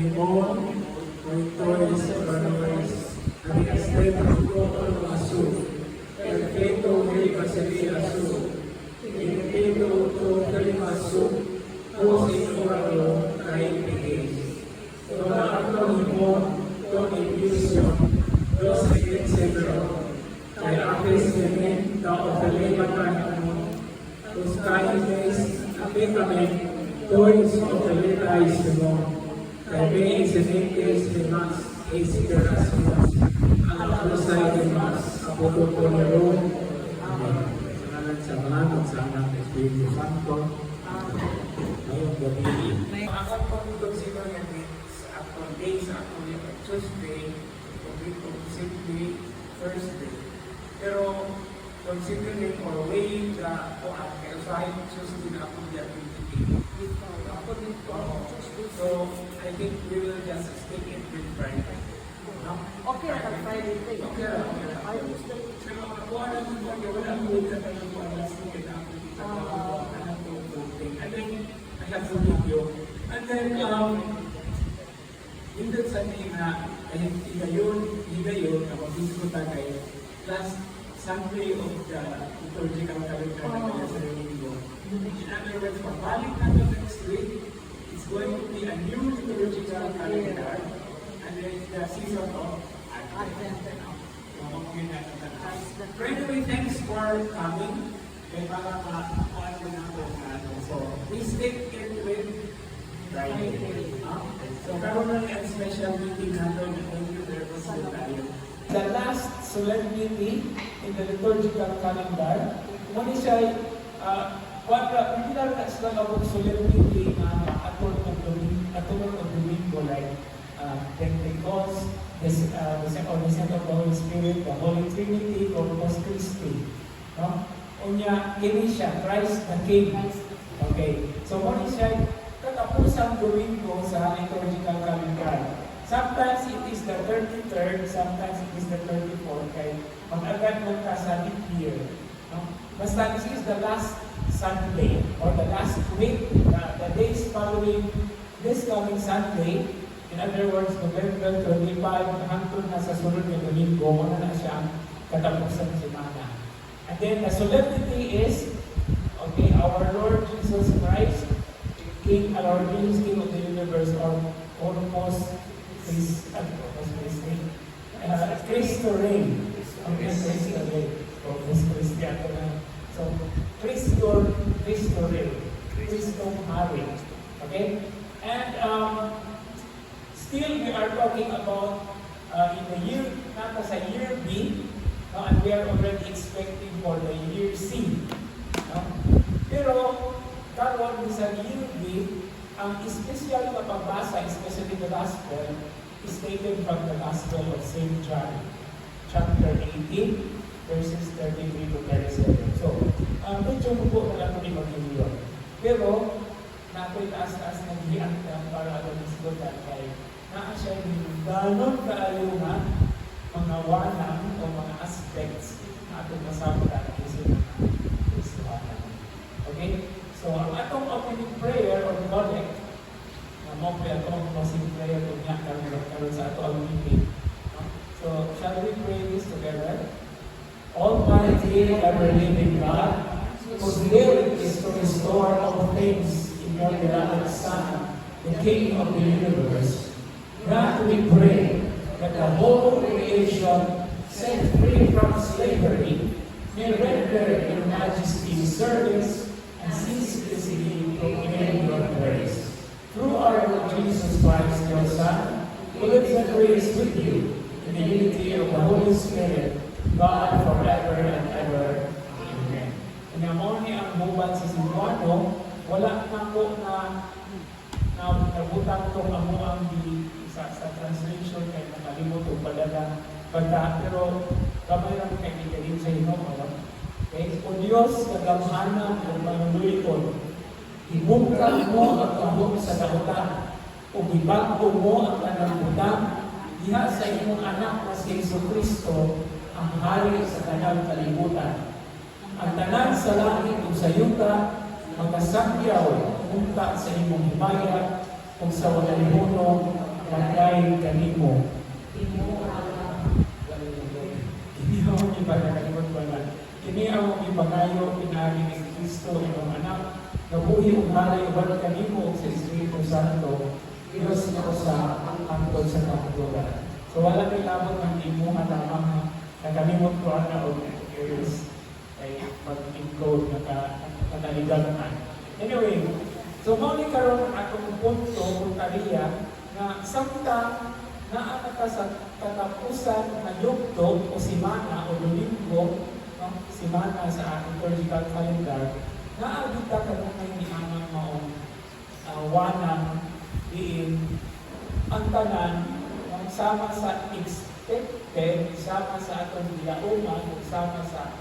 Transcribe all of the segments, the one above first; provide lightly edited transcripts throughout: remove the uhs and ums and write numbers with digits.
limón, monitores, evaluadores, administrativos, todo azul, perfecto, clima sería azul, perfecto, todo clima azul, dos informados, hay pequeños. Toda acto limón, toda infusión, dos etcétera. Kaya apesinin, kaotalima tayo, os kindness, apikamin, toys otalitays mo, kaya may isinitis ni Mas, isikarasmas, ang alusay ni Mas, apoto ko na roon, salamat sa mga sa anak Espiritu Santo, ngayong gabi. Ang pag-consider natin sa actual day, sa actual Tuesday, simply Thursday. Pero considering or weighing the aside Tuesday na ako the activity. So I think we will just stick it with Friday. Okay, ang Friday thing. Okay. Pero ako alam mo kung wala mo ka tayo po alas ni kita ako dito. Alam ko thing. And then I have some video. And then hindi sa na higayon na mag-diskuta kayo last Sunday of the liturgical calendar na kaya sa Domingo. In other words, pabalik na ito next week, it's going to be a new liturgical calendar and then it's the season of Advent. Anyway, thanks for coming. Kaya para makakuha ko na ito. So, please take it with Friday. So, karoon na yung special meeting natin. Thank you very much for tayo. The last solemnity in the liturgical calendar, muna siya, hindi na rin sila labong solemnity na atulog ng Domingo, like Pentecost, the Descent of the Holy Spirit, the Holy Trinity, Corpus Christi. No? Unya, kini siya, Christ the King. Okay, so muna siya, katapusang Domingo sa liturgical calendar. Sometimes it is the 33rd, sometimes it is the 34th, kaya mag-agad mo ka sa leap year. No? Basta this is the last Sunday, or the last week, the days following this coming Sunday. In other words, November 25, hangtod na sa sunod na Domingo, muna na siya katapusan semana. And then the solemnity is, okay, our Lord Jesus Christ, King, our King of the universe, or almost Cristo Rey. Okay, Cristo Rey. So, Cristo Rey. Cristo Hari. Okay? And still we are talking about in the year, nata sa year B, and we are already expecting for the year C. Pero, karon sa year B, ang special na pagbasa, especially the Gospel, is taken from the Gospel of St. John, chapter 18, verses 33 to 37. So, medyo po na lang po ni Magilio. Pero, nako'y taas-taas na diyan para mag-isgotan kay siya yung ganon kaayo na mga wanang o mga aspects na atong masabutan kasi Kristohanan. Okay? So, ang atong opening prayer or collect, na mo po atong closing prayer kung niya karoon sa ato ang meeting. So, shall we pray this together? Almighty, ever-living God, whose will is to restore all things in your beloved Son, the King of the universe, grant, we pray, that the whole creation, set free from slavery, may render your majesty service and ceaselessly proclaim your praise. Through our Lord Jesus Christ, your Son, who lives and reigns with you in the unity of the Holy Spirit, God forever and ever. Amen. Inamon niya ang mubat sa Silvano, wala na po na nabutan ko ang muang sa translation kay nakalimot o padala pagka, pero kamay lang kay Miguelin sa inyo, okay? O Diyos, kagamhanan ng manunulikon, ibungkal mo ang kahok sa dahutan, o ibangko mo ang kanang diha sa imong anak na si Jesucristo, ang hari sa kanang kalibutan. Ang tanan sa langit ug sa yuta, magkasakyaw, punta sa imong himaya, kung sa walay hunong, bagay kanimo. Kini ang ipagkakalimot ko na. Kini ang ipagayo pinagi ni Kristo ang anak na buhi umaray uban kanimo sa Espiritu Santo. Diyos na sa angkod sa kapatulan. So wala kay labot ng imo at ang nakalimot ko na o is ay mag-encode nakaliganan. Anyway, so muli karon atong punto kung kariya na samtang naa ka sa katapusan na yugto o simana o domingo, no? Simana sa ating liturgical calendar, naabita ka na may nianang maong wanang diin ang tanan sama sa expected, sama sa atong gilauman, sama sa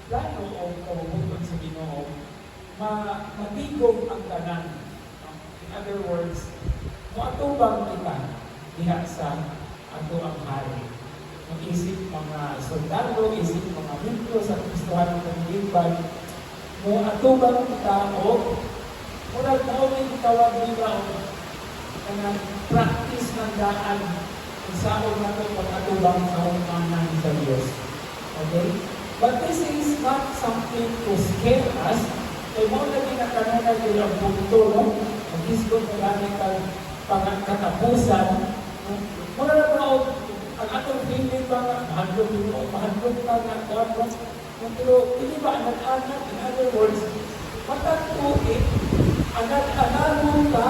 plano o kabubuton sa Ginoo, matigom ang tanan. In other words, moatubang kita diha sa ato ang hari. Mag-isip mga soldado, isip mga membro sa Kristohan ng Pagdiban, moatubang kita o murag mo may tawag nila o kanang practice ng daan kung saan natin pag-atubang sa umanan sa Diyos. Okay? But this is not something to scare us. Kaya mo na ginakaroon nila ang punto, no? Mag-isip ko na pagkatapusan. Muna na po, ang atong feeling ba nga, mahadlog ka nga, pero hindi ba anak-anak, in other words, matatuit, anak-ananon ka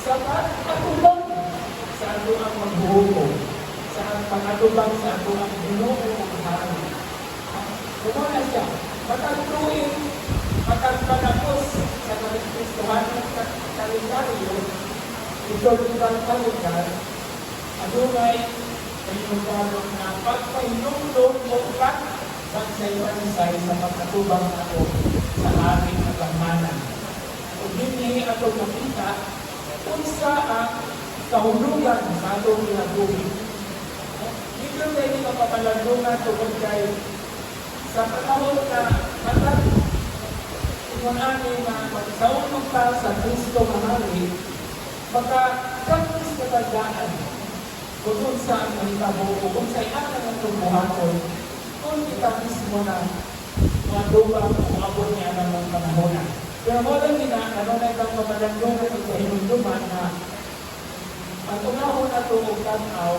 sa pag-atubang sa ato ang magbuho, sa pag-atubang sa ato ang Ginoo ang hari. Kumuna siya, matatuit, matagpanapos sa Kristohan ng kalendaryo, ito ang kalendar, adunay kayo na pagpahinumdum mo ka bansay-bansay sa pagkatubang ako sa aking nagamanan. Kung hindi ato makita, kung sa ang kahulugan sa atong ginagumi. Dito tayo hindi mapapalandungan tungkol kayo sa panahon na matag kung ani na magsaunong ka sa Kristo mahali, baka practice na tagdaan kung saan mahitabo kung sa iatan ng tumuhaton kung kita mismo na madubang kung abot niya ng panahon na. Pero mo lang kanunay kang pamalandungan at kahinunduman na ang tunahon na ito o tanaw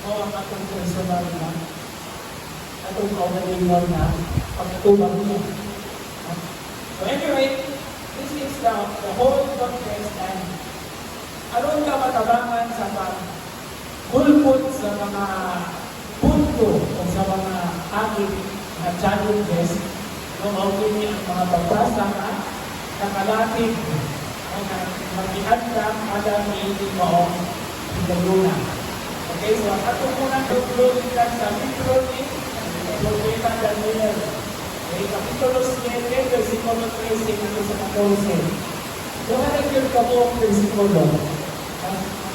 o ang atong personal na atong kaunalingon na pagtubang niya. So anyway, this is the whole context and aron ka matabangan sa pagkulpot sa mga punto o sa mga aking na challenges nung okay ang mga pagbasa na nakalatid o na mag-iadlang kada niili mo ang pinaguna. Okay, so ang atong munang doon sa libro ni Profeta Daniel. Okay, Kapitulo 7, versikulo 13 hanggang sa 14. So, nalagyan ka po ang versikulo.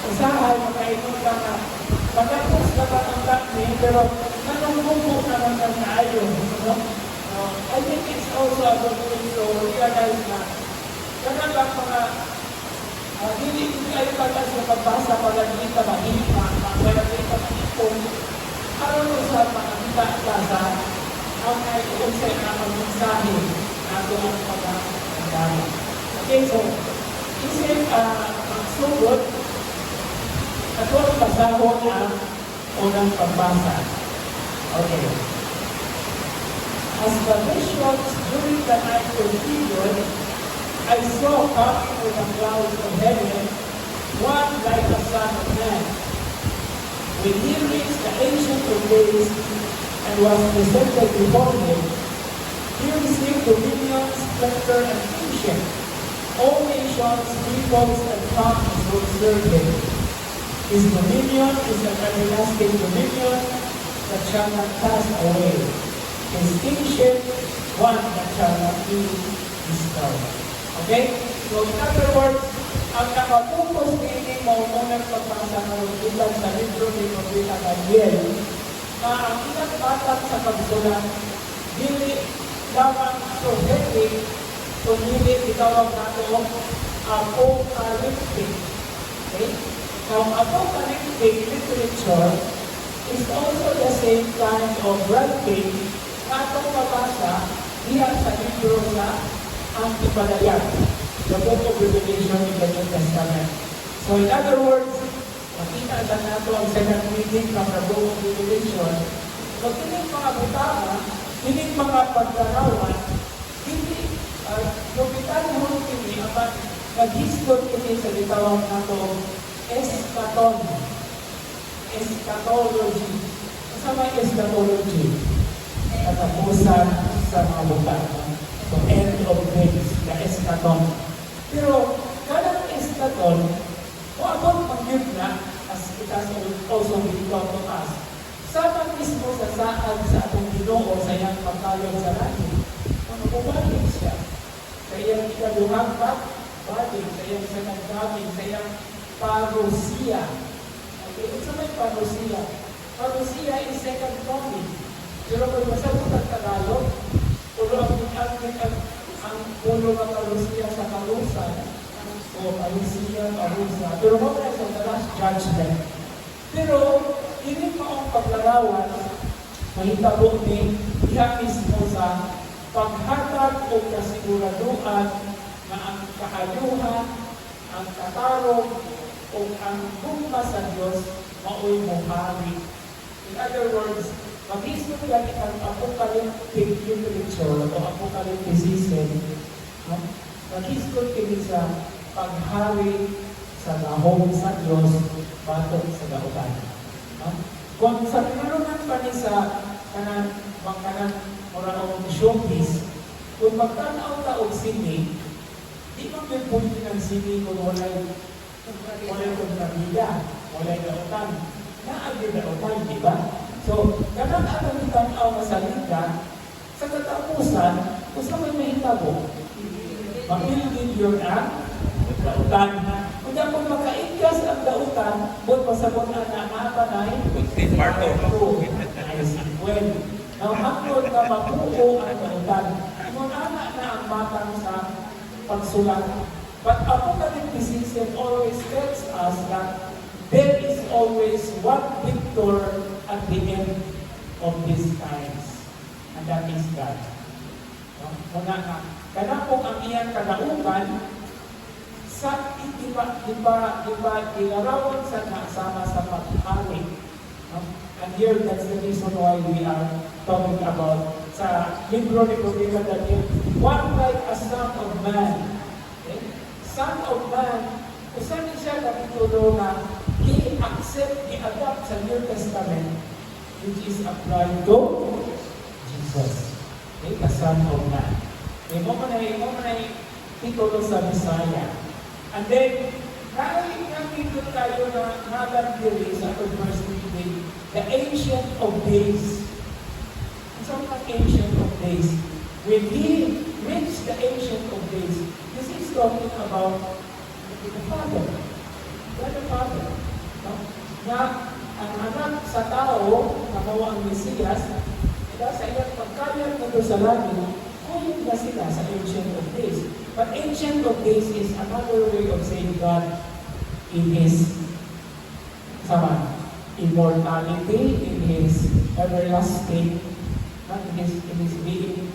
Usahay, makainong ka na pagkapos na ba ang lakmi, pero nanungkupo na lang ang kaayo. I think it's also a good thing to realize na ganun lang mga hindi ay patas na pagbasa pala hindi ka mahima, kaya hindi ka mahipon. Aron mo sa mga kita-klasa, ang ay unsay na ang mensahe na doon ang pag-agama. Okay, so, isip magsugod, at huwag pasahon ang unang pagbasa. Okay. As the visions during the night continued, I saw coming with the clouds of heaven, one like the Son of Man. When he reached the Ancient of Days and was presented before him, he received dominion, splendor, and kingship. All nations, peoples, and tongues will serve him. His dominion is an everlasting dominion that shall not pass away. His kingship, one that shall not be destroyed. Okay? So in other words, ang nakapupos niini mo unang pagbasa ng ilan sa libro ni Profeta Daniel na ang ilang batak sa pagsulat dili lamang prophetic kung dili itawag nato apocalyptic. Okay? Now, apocalyptic literature is also the same kind of writing na itong mabasa diya sa libro na ang Ipalayag, the Book of Revelation in the New Testament. So in other words, makita lang nato ang second reading from the Book of Revelation. So kining mga butama, kining mga pagdarawan, hindi, lupitan mo kini, apat nag-hisgot kini sa litawang nato eschaton. Eschatology. Kasama yung eschatology. Katapusan sa mga butama. So end of days, the eschaton. Pero, kadang eschaton, kung abot mag-yun na, as it has also been taught to us, sama mismo sa saad sa atong Ginoo sa iyang pagkayod sa langit, mabubalik siya. Sa iyang ikaduhang balik, sa iyang sanagdaming, sa iyang parousia. Okay, ito may parousia. Parousia is second coming. Pero kung masabot ang Tagalog, pulo ang pulo ng parousia sa karusan, o parousia, parousia. Pero mga sa the last judgment. Pero, hindi pa ang paglarawan, mahitabo ni diha mismo sa paghatag o kasiguraduan na ang kaayuhan, ang katarong, o ang bumpa sa Diyos mao'y mohari. In other words, mag-isip lang ang apocalyptic literature o apocalypticism, mag-isip kini sa paghari sa dahong sa Diyos batok sa dautan. Kung sa pinulungan pa ni sa kanan oraong showbiz, kung magtanaw ta og sini, di man may punti ng sini kung walay kontrabida, walay dautan. Naagyo dautan, di ba? So, kanang atong itanaw masalita, sa katapusan, kung sa may mahitabo, mapilgin yun ang dautan. Kung ako makaingkas ang dautan, buot pasabot na mapanay, ay well. Now, hangtod na mapuo ang dautan. Kung anak na ang matang sa pagsulat. But apocalypticism always tells us that there is always one victor at the end of these times. And that is God. Muna nga, kana kung ang iyang kalaugan, sa ilarawan sa nasama sa paghari. And here, that's the reason why we are talking about sa libro ni Propeta Daniel, one like a son of man. Okay? Son of man, usan siya kapitulo na i-accept, i-adapt sa New Testament, which is applied to Jesus. Okay? The son of man. Imo man ay titulo sa Messiah. And then, nakikita tayo na nagandiri sa verse 3, the Ancient of Days. Isang Ancient of Days. When he reached the Ancient of Days, this is talking about the Father. God the Father. No? Na ang anak sa tao, nakawa ang Mesiyas, sa iyang pagkayag na sa langit, kuyog na sila sa Ancient of Days. But Ancient of Days is another way of saying God in His immortality, in His everlasting, in His being,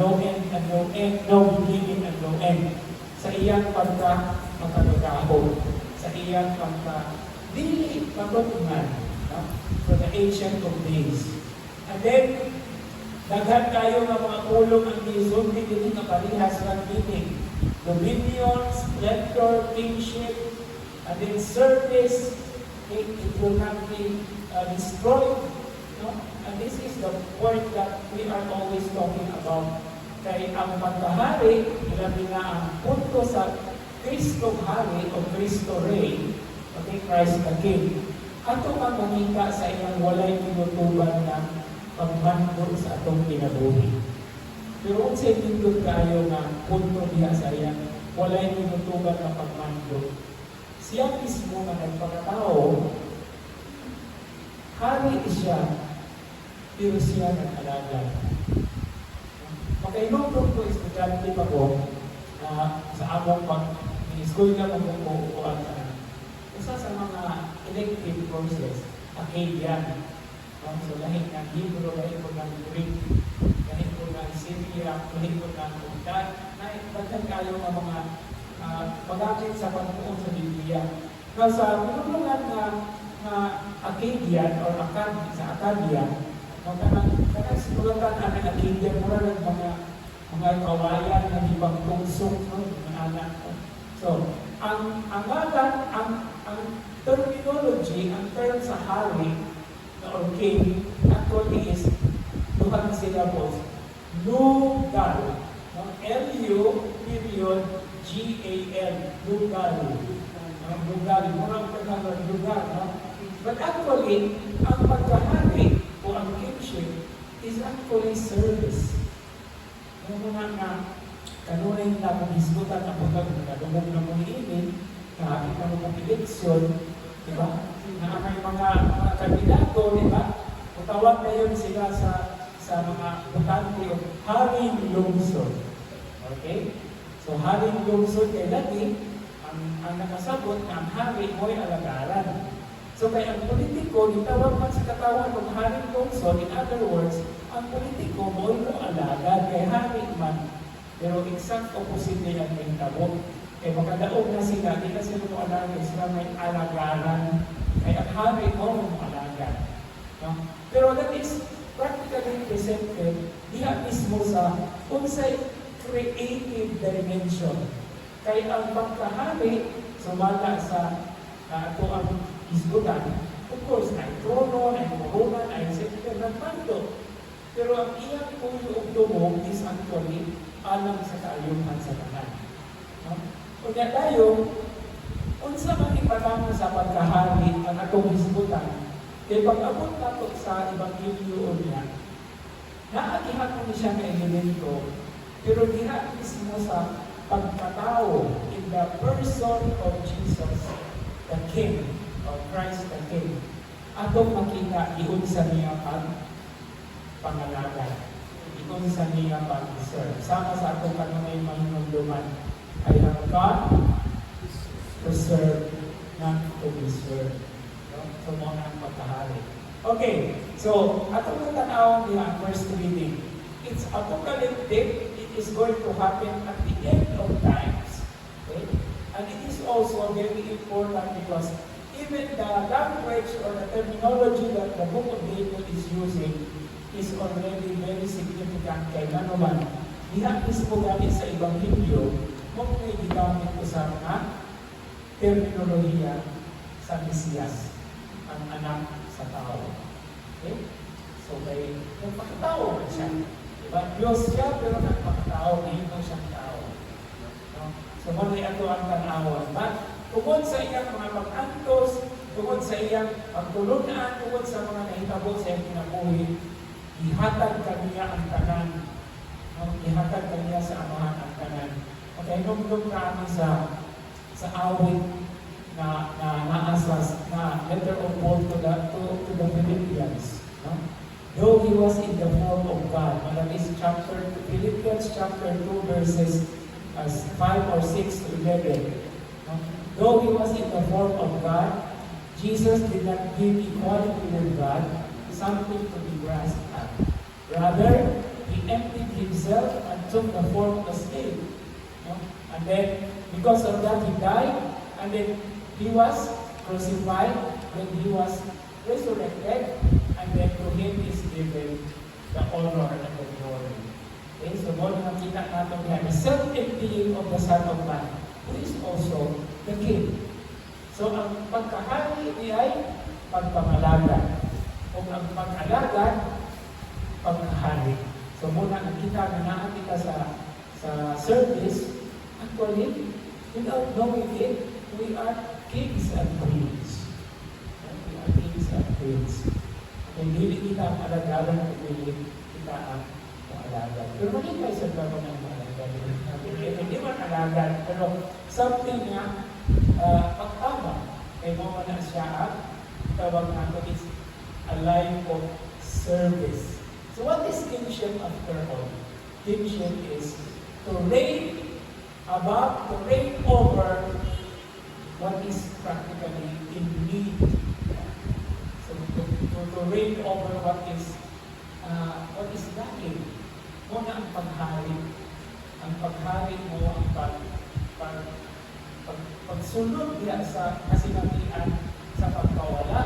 no end and no end, no beginning and no end. Sa iyang pagka-makagagaho, sa iyang dili pagkatungan, for the Ancient of Days. And then, daghan tayo ng mga pulong ang gisulti dito na parihas ng meaning. Dominion, splendor, kingship, and then service, it will not be destroyed. No? And this is the point that we are always talking about. Kaya ang pagkahari, ilabi na ang punto sa Kristo Hari o Kristo Rey, okay, Christ the King. Ato ang mangita sa iyang walay tinutuban na pagmando sa atong kinabuhi. Pero kung sa itindog tayo na punto niya sa iya, walay tinutugan na pagmando. Siya mismo na nagpakatao, hari siya, pero siya nag-alaga. Makainom ko estudyante pa ko sa among pag-school na mag-uupuan ka. Isa sa mga Akkadian. So lahi ng Hebrew, lahi po ng Greek, lahi po ng Syria, lahi po ng Udan, na ibagang kayo ng mga magamit sa pagpuon sa Biblia. Now, sa pinulungan na Akkadian or sa Akkadia, kanang sinulatan ang Akkadian, mura ng mga kawayan na ibang tungsok, mga anak. So, ang terminology, ang term sa hari or king, actually is duhang syllables. Lugal. L-U period G-A-L. Lugal. Lugal. Murang pagkakas lugal. But actually, ang pagkahari o ang kingship is actually service. Yung mga kanunay na pag-isgutan ang pagkagulong na muliinin, kahit ang mga eleksyon, di ba? Na may mga kandidato, di ba? Utawag na yun sila sa mga butante o haring lungsod. Okay? So, haring lungsod kay lagi, ang nakasabot na ang hari mo'y alagaran. So, kaya ang politiko, nitawag man sa katawan ng haring lungsod, in other words, ang politiko mo'y alagad kay hari man. Pero exact opposite nila ang tabo. Kaya makadaog na sila, di na sila mo alagad, sila may alagaran. Kaya ang hari mo alagad. No? Pero that is practically presented diha mismo sa unsay creative dimension. Kaya ang pagkahari, sumala sa ato ang isgutan, of course, ay trono, ay morunan, ay scepter, nagpanto. Pero ang iyang puyo o tumong is actually alam sa kaayuhan sa tanan. No? Kaya tayo, unsa man ipatangan sa pagkahari ang atong isgutan, kaya pag-abot nato sa Ebanghelyo niya, naagihan mo siya ng elemento, pero diha mismo sa pagkatao in the person of Jesus, the King, of Christ the King. Atong makita, iunsa niya pangalagan. Iunsa niya pag-serve. Sama sa atong kanunay manunuluman, I have God to serve, not to be served. So, mo ang pagkahari. Okay, so, atong natanawang niya ang first reading. It's apocalyptic. It is going to happen at the end of times. Okay? And it is also very important because even the language or the terminology that the book of Daniel is using is already very significant kay nanuman. Diha mismo gamit sa Ebanghelyo, kung may gigamit ko sa mga terminolohiya sa Mesiyas, ang anak sa tao. Okay? So, may nagpakatao na siya. Diba? Diyos siya, pero nagpakatao, ngayon na siyang tao. No? So, muna ito ang tanawan. But, tungkol sa iyang mga pag-antos, tungkol sa iyang pagtulunan, tungkol sa mga nahitabo sa iyang kinabuhi, ihatag kaniya ang tanan. No? Ihatag kaniya sa amahan ang tanan. Okay, nung kami sa awit na naasas na letter of Paul to the Philippians. No? Though he was in the form of God, that is Philippians chapter 2 verses 5 or 6 to 11. No? Though he was in the form of God, Jesus did not give equality with God something to be grasped at. Rather, he emptied himself and took the form of a slave. No? And then, because of that, he died, and then he was crucified, then he was resurrected, and then to him is given the honor and the glory. Okay, so more nakita natin yan, the self-emptying of the Son of Man, who is also the King. So ang pagkahari niya ay pagpangalaga. Kung ang pag-alaga, pagkahari. So muna nakita na kita sa service, actually, without knowing it, we are kings and queens. We are kings and queens. Hindi kita ang alagaran, hindi kita ang alagan. Pero maging may sabi ko ng alagan. Hindi man alagan, pero something na pagtama. Kaya mo na siya ang tawag nato is a life of service. So what is kingship after all? Kingship is to reign above, to reign over what is practically in need. So to to reign over what is lacking. Una ang paghari. Ang paghari mo, ang pagsunod niya sa kasinatian sa pagkawala.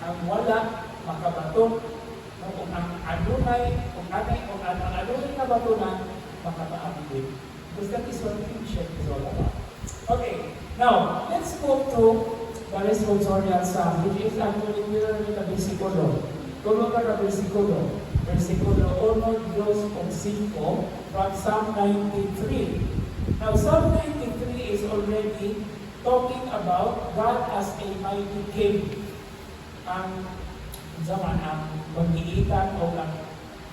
Ang wala, makabato. Kung ang adunay na bato na, makataabit. Because that is what kingship is all about. Okay, now, let's go to the responsorial psalm, which is actually mirror with the versikulo. Tulong ka na versikulo. Versikulo 1, 2, 5 from Psalm 93. Now, Psalm 93 is already talking about God as a mighty king. Ang pag-iitan o ang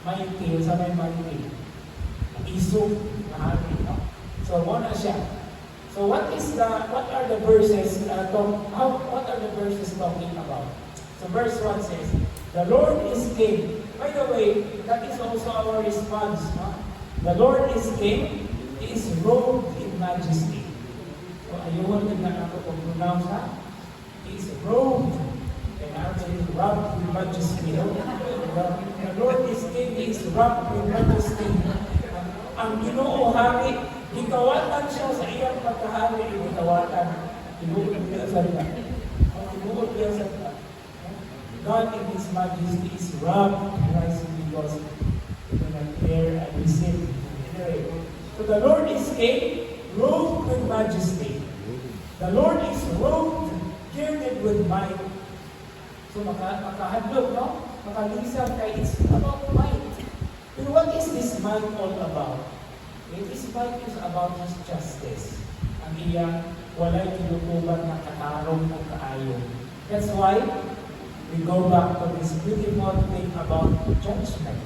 mighty, sa may mighty. Ang isog na hari, no? So, muna siya. So, what are the verses talking about? So, verse 1 says, the Lord is king. By the way, that is also our response, no? The Lord is king. He is robed in majesty. So, ayun na ako kung pronounce, ha? He is robed. And actually, wrapped with majesty. No? The Lord is king. He is wrapped with majesty. Ang Ginoo hari, gikawatan siya sa iyang pagkahari, gikawatan. Tinuod niya sa rin. Tinuod niya sa rin. God in His majesty is wrapped in rising because He cannot bear and receive. Anyway, so the Lord is king, robed with majesty. The Lord is robed, girded with might. So makahadlok, no? Makalisab kay it's about might. But what is this might all about? This might is about His justice. Ang iyang walay kinutuban na katarong o kaayon. That's why we go back to this beautiful thing about judgment.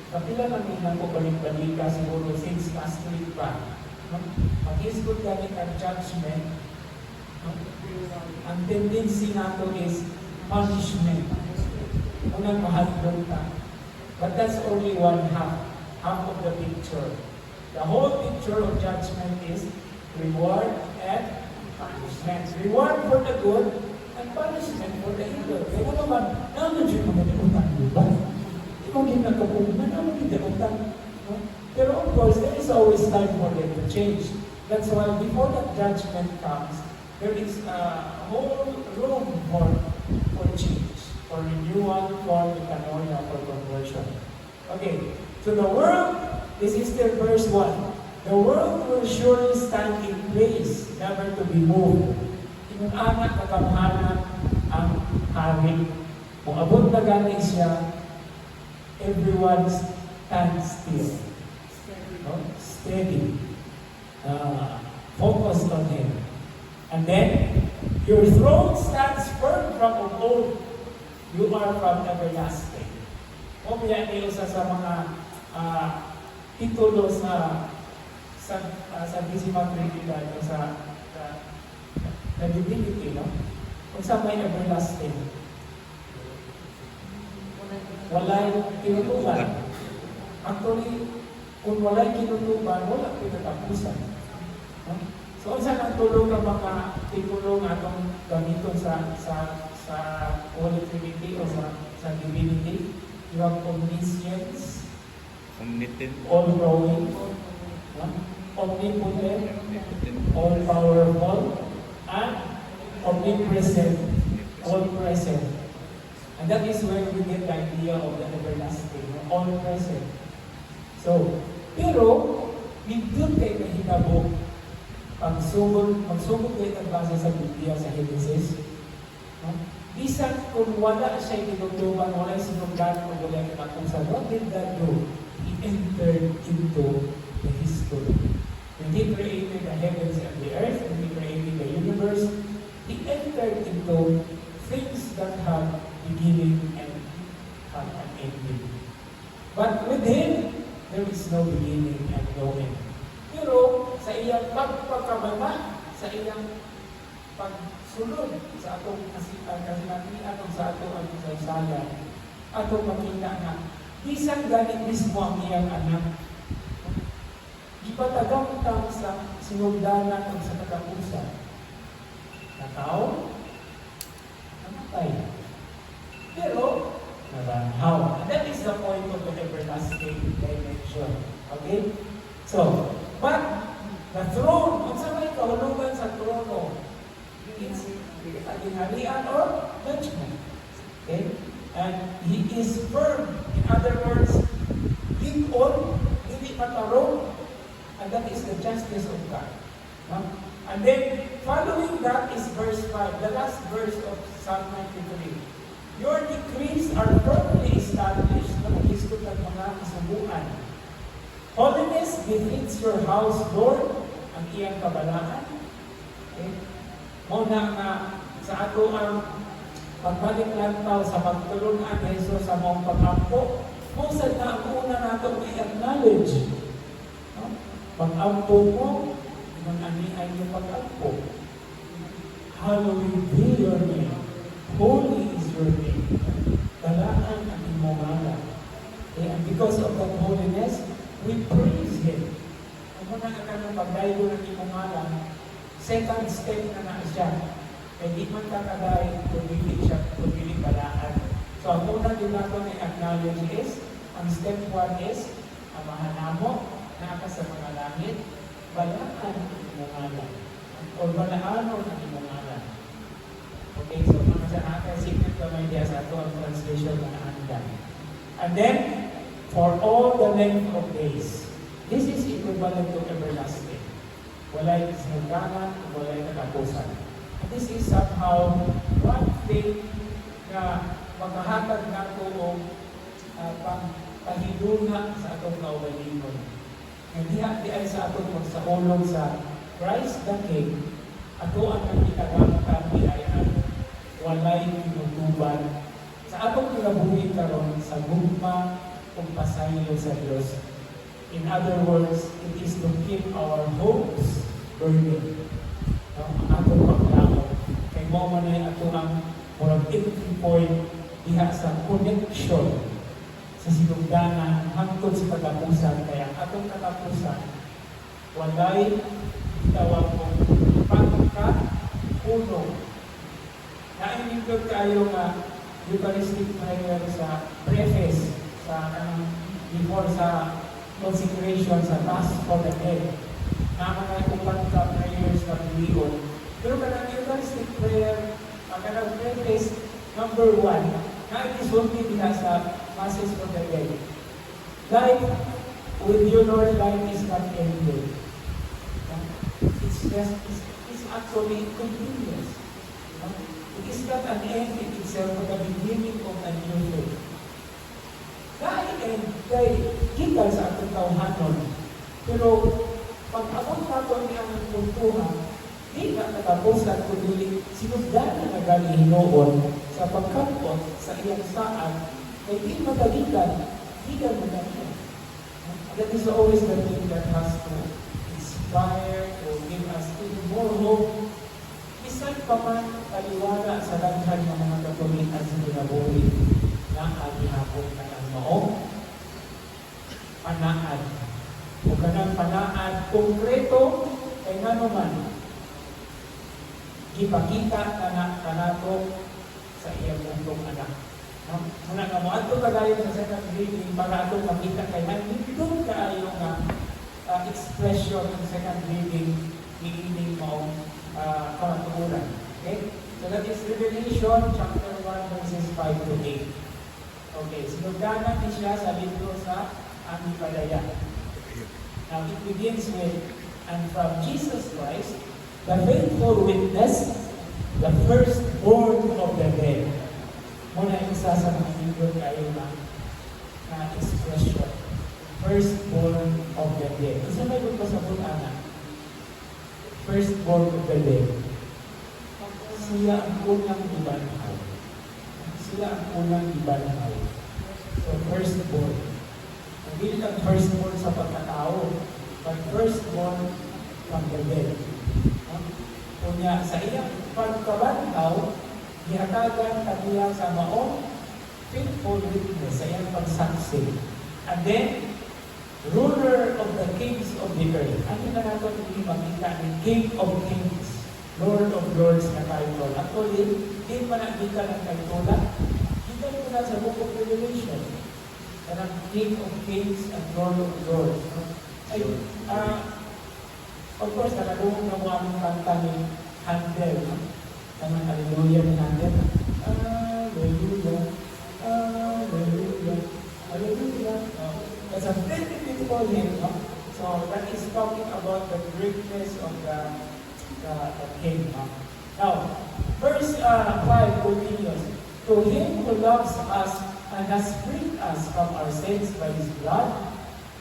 Kapila lang ilang ko balik-balika siguro since last week pa. Mag-isgot galing ang judgment. Ang tendency nato is punishment. Unang mahadlong ka. But that's only one half of the picture. The whole picture of judgment is reward and punishment. Reward for the good and punishment for the evil. Kaya naman, naman siya mga utang, diba? Ikaw din nagkapunta, naman din utang. Pero of course, there is always time for them to change. That's why before that judgment comes, there is a whole room for change, for renewal, for metanoia, for conversion. Okay, so the world, this is still verse 1. The world will surely stand in place, never to be moved. Yung anak na kamhanan ang hari. Kung abot na galing siya, everyone stands still. No? Steady. Focused on Him. And then, your throne stands firm from of old. You are from everlasting. O kaya isa sa mga titulo sa Decima Trinidad o sa divinity, no? Kung sa may everlasting. Walay kinutuban. Actually, kung walay kinutuban, wala pinatapusan. No? So, saan ang tulong ng mga titulo nga itong gamiton sa Holy Trinity o sa divinity? You have omniscience, all-knowing, omnipotent, all-powerful, and omnipresent, all-present. And that is where we get the idea of the everlasting, all-present. So, pero, hindi kayo nahitabo magsugod kayo nagbasa sa Biblia sa Genesis. Bisan kung wala siya tinutuban, wala sinugdan o wala kinakungsan, what did God do? He entered into the history. When He created the heavens and the earth, when He created the universe, He entered into things that have beginning and have an ending. But with Him, there is no beginning and no end. Pero sa iyang pagpagkamana, sa iyang pagsulod sa atong kasinatian sa atong ang atong makita na bisan ganit mismo ang iyang anak. Ipatagang tang sa sinugdanan o sa katapusan. Na tao, patay. Pero, nabanhaw. And that is the point of the everlasting dimension. Okay? So, but the throne, kung sa may kahulugan sa trono, it's kaginharian or judgment. Okay? And He is firm. In other words, on, hindi matarong, and that is the justice of God. No? And then, following that is verse 5, the last verse of Psalm 93. Your decrees are firmly established na mag-istot ang mga kasubuan. Holiness befits your house, Lord, ang iyang kabalaan. Okay? Muna nga sa ato ang pagbalik lantaw sa pagtulungan ni Jesus sa mong pag-ampo, kung saan na ang una nato i-acknowledge. No? Pag-ampo mo, ng anihay yung pag-ampo. Hallowed be your name. Holy is your name. Talaan ang imong ngalan. Okay? And because of that holiness, we praise Him. Ang muna ka ng pagdayo ng imong ngalan, second step na siya. Kaya di man kakaday, pumili siya, pumili balaan. So, ang una din nato na acknowledge is, ang step 1 is, amahan namo, naka sa mga langit, balaan ang imong ngalan. O balaanon ang imong ngalan. Okay, so mga sa nakasignet kamay diya sa ato ang translation na naandan. And then, for all the length of days, this is equivalent to everlasting. Walay sinaganan, walay katapusan. This is somehow one thing na magkahatag nato o pahiduna sa atong kaugalingon. Hindi ay sa atong magsaulog sa Christ the King, ato ang nagkikaramtan ni Ayan, walay tinutuban sa atong kinabuhi karon sa gugma kung pasayo sa Diyos. In other words, it is to keep our hopes burning. Ang atong paglaot. Kay mo man ay ato ang murag entry point diha sa connection sa sinugdanan hangtod sa katapusan. Kaya ang atong katapusan, walay tawag mo pagka-uno. Nainindot kayo nga Eucharistic prayer sa preface sa before sa consecration sa Mass for the Dead. Na mga upat ka prayers na piliyon. Pero kanang Eucharistic prayer, ang kanang preface number 1, na isulti nila sa Masses for the Dead. Life with you, Lord, life is not ended. It's actually continuous. It is not an end in itself, but the beginning of a new faith. Kaya kita sa atong tawhanon. Pero pag abot nato ni ang kultura, di na natapusan kundi sinugdanan na gali Hinoon sa pagkapot sa iyang saan ay di madalikan, di ka madalikan. That is always the thing that has to inspire or give us even more hope. Bisan pa man taliwala sa daghan ng mga katulian sa kinabuhi na agihapon ka ng noong panaad. O kanang panaad konkreto kay nga naman ipakita kanato sa iyang mundong anak. Muna nga mo ato kagayon sa second reading para ato makita kay nandito kaayo nga expression ng second reading niining mo kamatuuran. Okay? So that is Revelation chapter 1 verses 5 to 8. Okay, sinugdanan ni siya sa libro sa Amipadaya. Now it begins with, and from Jesus Christ, the faithful witness, the firstborn of the dead. Muna isa sa mga libro kayo na expression. Firstborn of the dead. Isa may ko sa punana. Firstborn of the dead. Siya ang unang ibanhaw. Sila ang unang ibanhaw. So, firstborn. Hindi lang firstborn sa pagkatao, but firstborn from the dead. Kunya, sa iyang pagkabanhaw, ihatagan kaniya sa maong faithful witness, sa iyang pagsaksi. And then, ruler of the kings of the earth. Ano na natin hindi makita ni King of Kings? Lord of Lords na title. Actually, di ka ng title. Hindi ko na sa Book of Revelation. Parang King of Kings and Lord of Lords. Ay, of course, nakalungong na mo aming kanta ni Handel. Tanang Hallelujah ni Handel. Hallelujah. Hallelujah. Hallelujah. That's a very beautiful hymn. No? So that is talking about the greatness of the King. No? Now, verse 5 continues. To him who loves us and has freed us from our sins by his blood,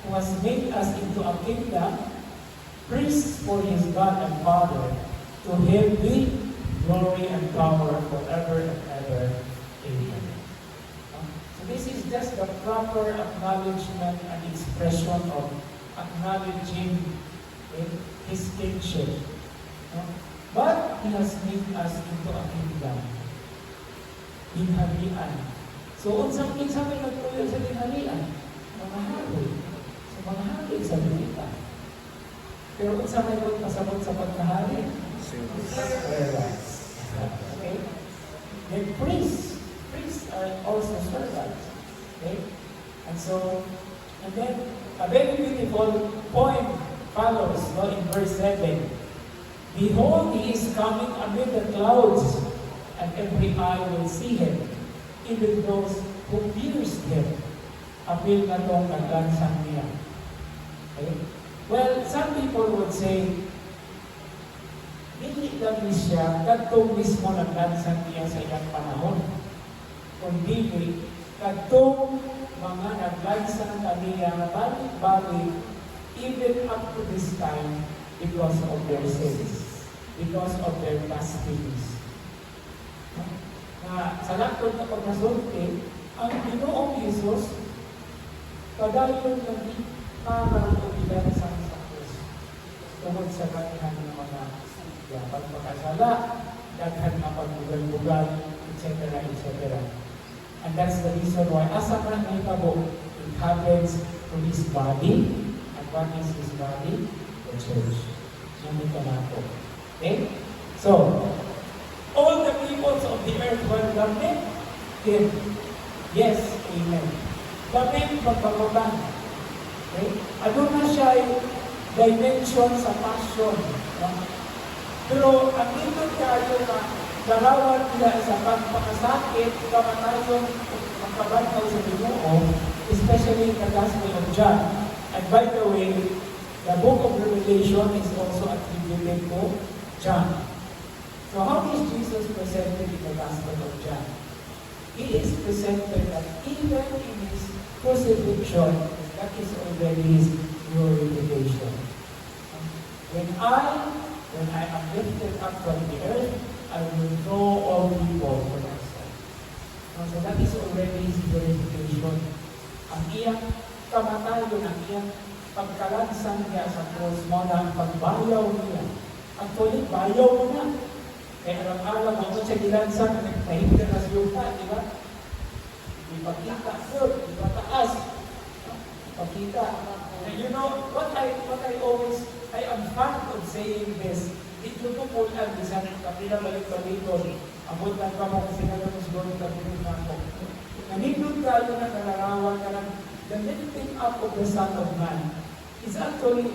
who has made us into a kingdom, priests for his God and Father, to him be glory and power forever and ever. Amen. So this is just the proper acknowledgement and expression of acknowledging his kingship. But he has made us into a kingdom. Dinhalian. So, unsang kinsa may nagtuloy sa dinhalian? Mga hari. So, mga hari sa Biblia. Pero unsa may pasabot sa pagkahari? Servants. Okay? Then priests. Priests are also servants. Okay? And then, a very beautiful poem follows in verse 7. Behold, he is coming amid the clouds, and every eye will see him, even those who pierced him. Apil na itong naglansang niya. Okay? Well, some people would say, hindi lang siya, katong mismo naglansang niya sa iyang panahon. Kundi, katong mga naglansang kaniya na balik-balik, even up to this time, because of their sins, because of their past things. Sa lakod na pagkasulti, ang Ginoong Jesus, padayon na di pagkakulilan sa krus. Tungkol sa kanilang mga pagpakasala, daghan na pagbugal-bugal, etc., etc. And that's the reason why, asa ka may tabo, it happens to his body. And what is his body? The church. Nandito na po. Okay? So, all the peoples of the earth will lament him. Yes, amen. Lament pagpagutan. Okay? Ano na siya ay dimension sa passion. No? Pero ang ito tayo na larawan nila sa pagpakasakit, kamatayon, magkabantaw sa Ginoo, especially in the Gospel of John. And by the way, the book of Revelation is also attributed to John. So how is Jesus presented in the Gospel of John? He is presented that even in his crucifixion, that is already his glorification. When I am lifted up from the earth, I will draw all people to myself. So that is already his glorification. Ang iyang kamatayon, ang iyang pagkalansang niya sa cross mo na ang pagbayaw niya. Actually, bayaw mo na. Kaya alam mo sa gilansang na nagpahigda na sa lupa, di ba? Ipakita, good, ipataas. Ipakita. And you know, what I am fond of saying this, ito po po ang isang kapila balik-balikon. Abot lang pa mo kasi nalang siguro kapilin na ako. Nanindog tayo na kalarawan ka ng the lifting up of the Son of Man is actually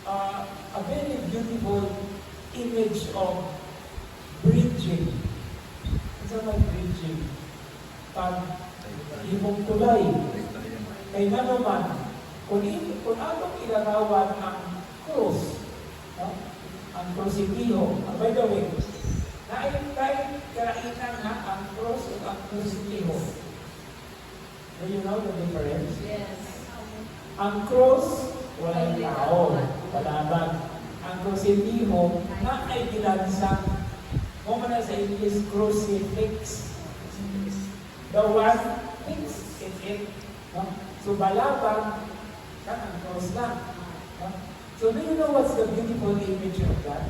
a very beautiful image of bridging. It's like bridging. Pag ibong tulay, kay naman, kung atong ilarawan ang cross, no? Ang crucifijo. By the way, kahit karainan na ang cross o ang crucifijo. Do you know the difference? Yes. Ang cross, walang tao, palaban. Ang crucifijo, na ay gilansang, kung man sa English, crucifix. The one fixed in it. No? So, balabang, ang cross lang. No? So, do you know what's the beautiful image of that?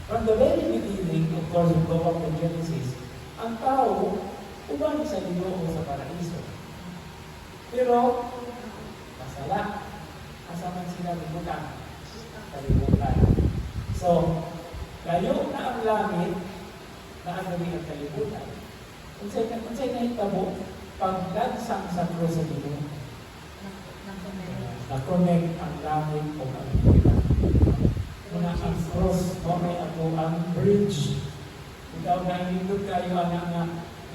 From the very beginning, of course, we go back to Genesis, ang tao, uban sa Ginoo sa paraiso. Pero, masala. Kasama sila libutan. Kalibutan. So, kayo langit na ang ang kalibutan. Unsay nahitabo paglansang sa krus sa Ginoo. Na-connect ang langit o ang kalibutan. Muna ang cross, o may ako ang bridge. Ikaw na inindot kayo ang nga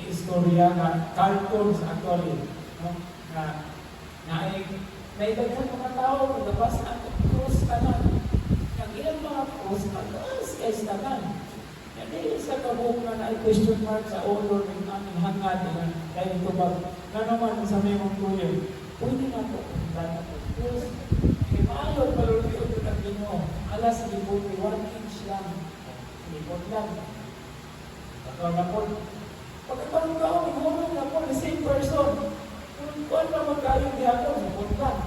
istorya na cartoons actually. No? Na ay naidaghan mga tao, nagabas ang cross tanan. Ang ilang mga cross, nagabas kay tanan. Hindi sa kabuok na ay question mark sa order ng aming hangad dahil ito ba na naman sa may mong tuloy. Pwede na po kung dana po. Cross, maayon paluluyon ito ng Ginoo. Alas, libot, 1 inch lang. Libot lang. Pagkaw na po. Pagkatang tao, ihulog na po, the same person. Kung ano magkayong dihato, libot lang.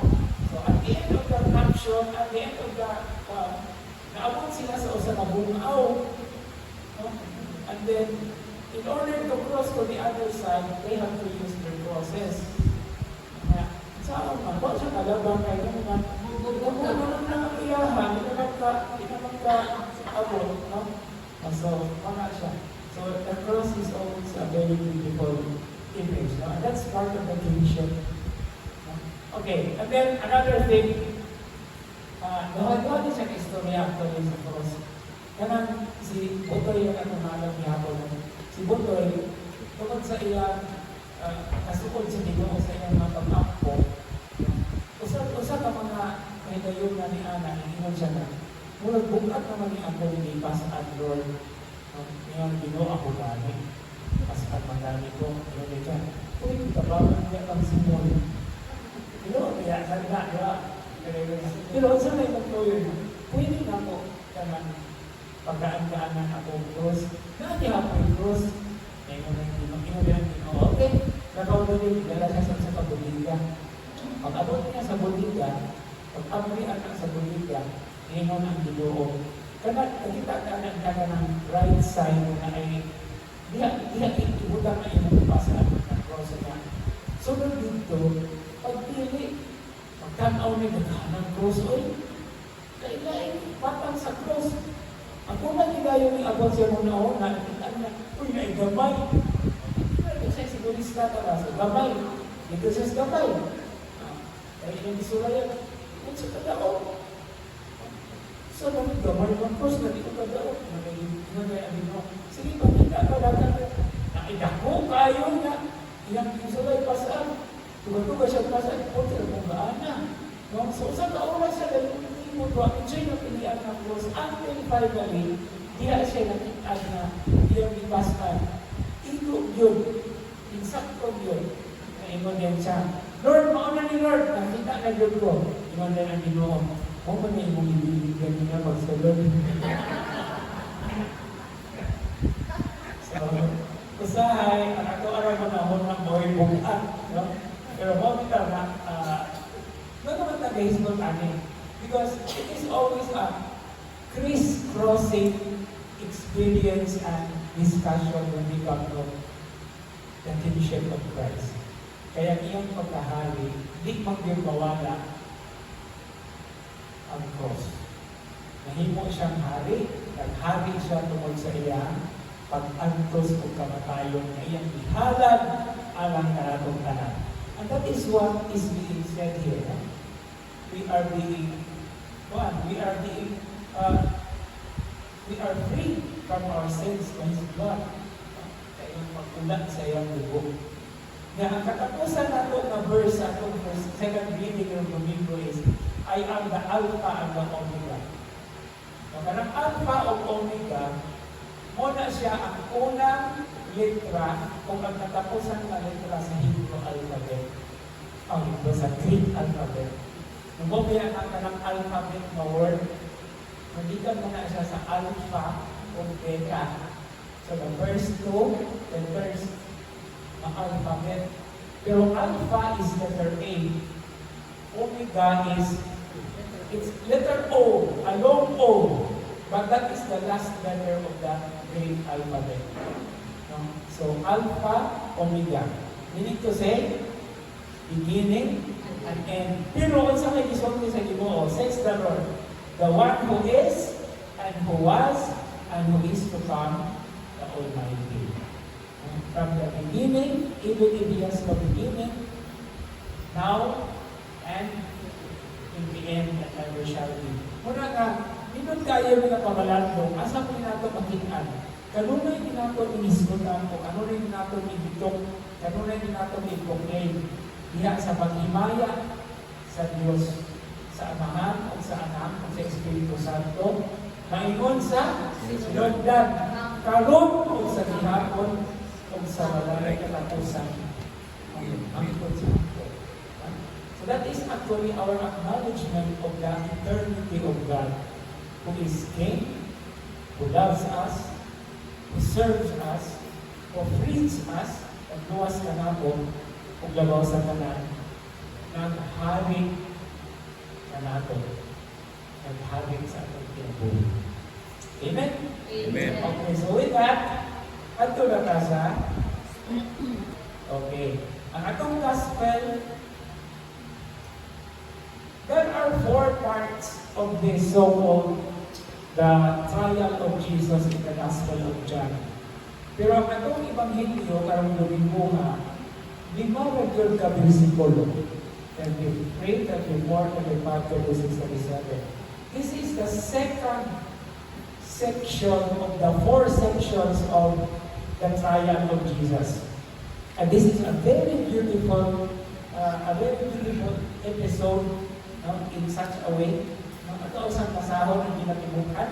So, at the end of the action, at the end of the, naabot sila sa usa na bungaw. And then, in order to cross to the other side, they have to use their crosses. Saan man, kung siya kalabang kayo naman, kung ano na iyahan, inaman ka abot, no? So, mga siya. So, the cross is always a very beautiful image, no? And that's part of the tradition. Okay, and then another thing, doon siya istorya actually sa cross. Kanang si Butoy yung natumalang hapon. Si Butoy, tungkol sa iyang kasukod sa Ginoo sa iyang mga pag-ampo, usa ka mga kahidayon na ni Ana, ingon siya na, mula bukat naman ni ako ni Pasaan Lord, yung Ginoo ako gani. Pasaan magani ko, yun ni siya. Uy, tabagan niya kang Simon. Ginoo, kaya sanda, diba? Pero sa may magtuloy, pwede na po naman pagkaan-gaan ako cross. Nani ako yung cross. Ingon na Ginoo, okay. Nakaulit, dala siya sa pabuliga. Pag abot niya sa buliga, pag abrihan na sa buliga, ingon ang Ginoo. Nakita ka ng right side na ay diha itibutang na inapapasaan ng cross niya. So, dito, pagpili, pagkanaw ni naghahanang cross, oy, kailangan patang sa cross. Ako na nilayo ni abot siya muna ako, nakikita niya, uy, naigamay. Ito siya sigurista ka sa gamay. Ito siya sa gamay. Kaya yung isulaya, kung sa kadao. So, namin gamay ng cross, na dito kadao. Nagayabin mo. Sige, pagkita ka lang. Nakidako kayo na. Iyang isulay pasaan. Tuga-tuga siya pasaan. O, tira mong gaana. So, sa oras siya dahil mo to, ang siya yung pilihan ng cross. Until finally, diya siya nakita na iyang ipasaan. Ito yun. Insakto yun. Naingon din siya. Lord, mauna ni Lord. Nakita na yun ko. Ingon din ang Ginoo. Kung ba na yung ibigyan niya magsalod? So, usahay, ang ato-araw mo na akong ng boy bukat. No? Pero mo kita na, naman nag-baseball tayo. Because it is always a criss-crossing experience and discussion when we come to the kinship of Christ. Kaya iyong pagkahari, di magbibawala ang cross. Nahimo siyang hari, naghari siya tungkol sa iyang pag-antos o kamatayon na iyang ihalad alang karatong tanan. And that is what is being said here. We are being we are free from our sins by His blood. Kaya magkulat sa iyang dugo. Na ang katapusan nato na verse, atong verse, second reading ng Domingo is, I am the Alpha and the Omega. Ang Alpha o Omega, muna siya ang unang letra kung ang katapusan na letra sa Hebrew alphabet. Ang ito sa Greek alphabet. Nung bumaya ka ng alphabet na word, nandikan mo na siya sa Alpha Omega. So the first two, the first alphabet. Pero Alpha is letter A. Omega is, it's letter O, a long O. But that is the last letter of the Greek alphabet. No? So Alpha, Omega. Meaning to say, beginning and end. Pero kung sa may gisulti sa Ginoo, says the Lord, the one who is, and who was, and who is to come, the Almighty. And from the beginning, even if He has no beginning, now, and in the end, and never shall be. Muna nga, minun kayo na pamalandong, asa po nato makitaan. Kanunay din nato inisgutan ko, ano rin nato ibitok, kanunay din nato ipokay. Diha sa paghimaya sa Diyos, sa Amahan, o sa Anak, o sa Espiritu Santo, maingon sa sinundan, karon o sa gihapon, o sa walay katapusan. Ang Santo. So that is actually our acknowledgement of the eternity of God, who is King, who loves us, who serves us, who frees us, at luwas ka na po, kung labaw sa kanan, naghari na nato, naghari sa ating kinabuhi. Amen? Amen. Okay, so with that, ato na ta sa, okay, ang atong gospel, there are 4 parts of this so-called the trial of Jesus in the Gospel of John. Pero ang atong Ebanghelyo, karong Domingo nga, 5 regular ka bersikulo. 33, 34, 35, 36, 37. This is the second section of the 4 sections of the trial of Jesus. And this is a very beautiful episode, in such a way. Ito isang pasahon ang ginatibukan.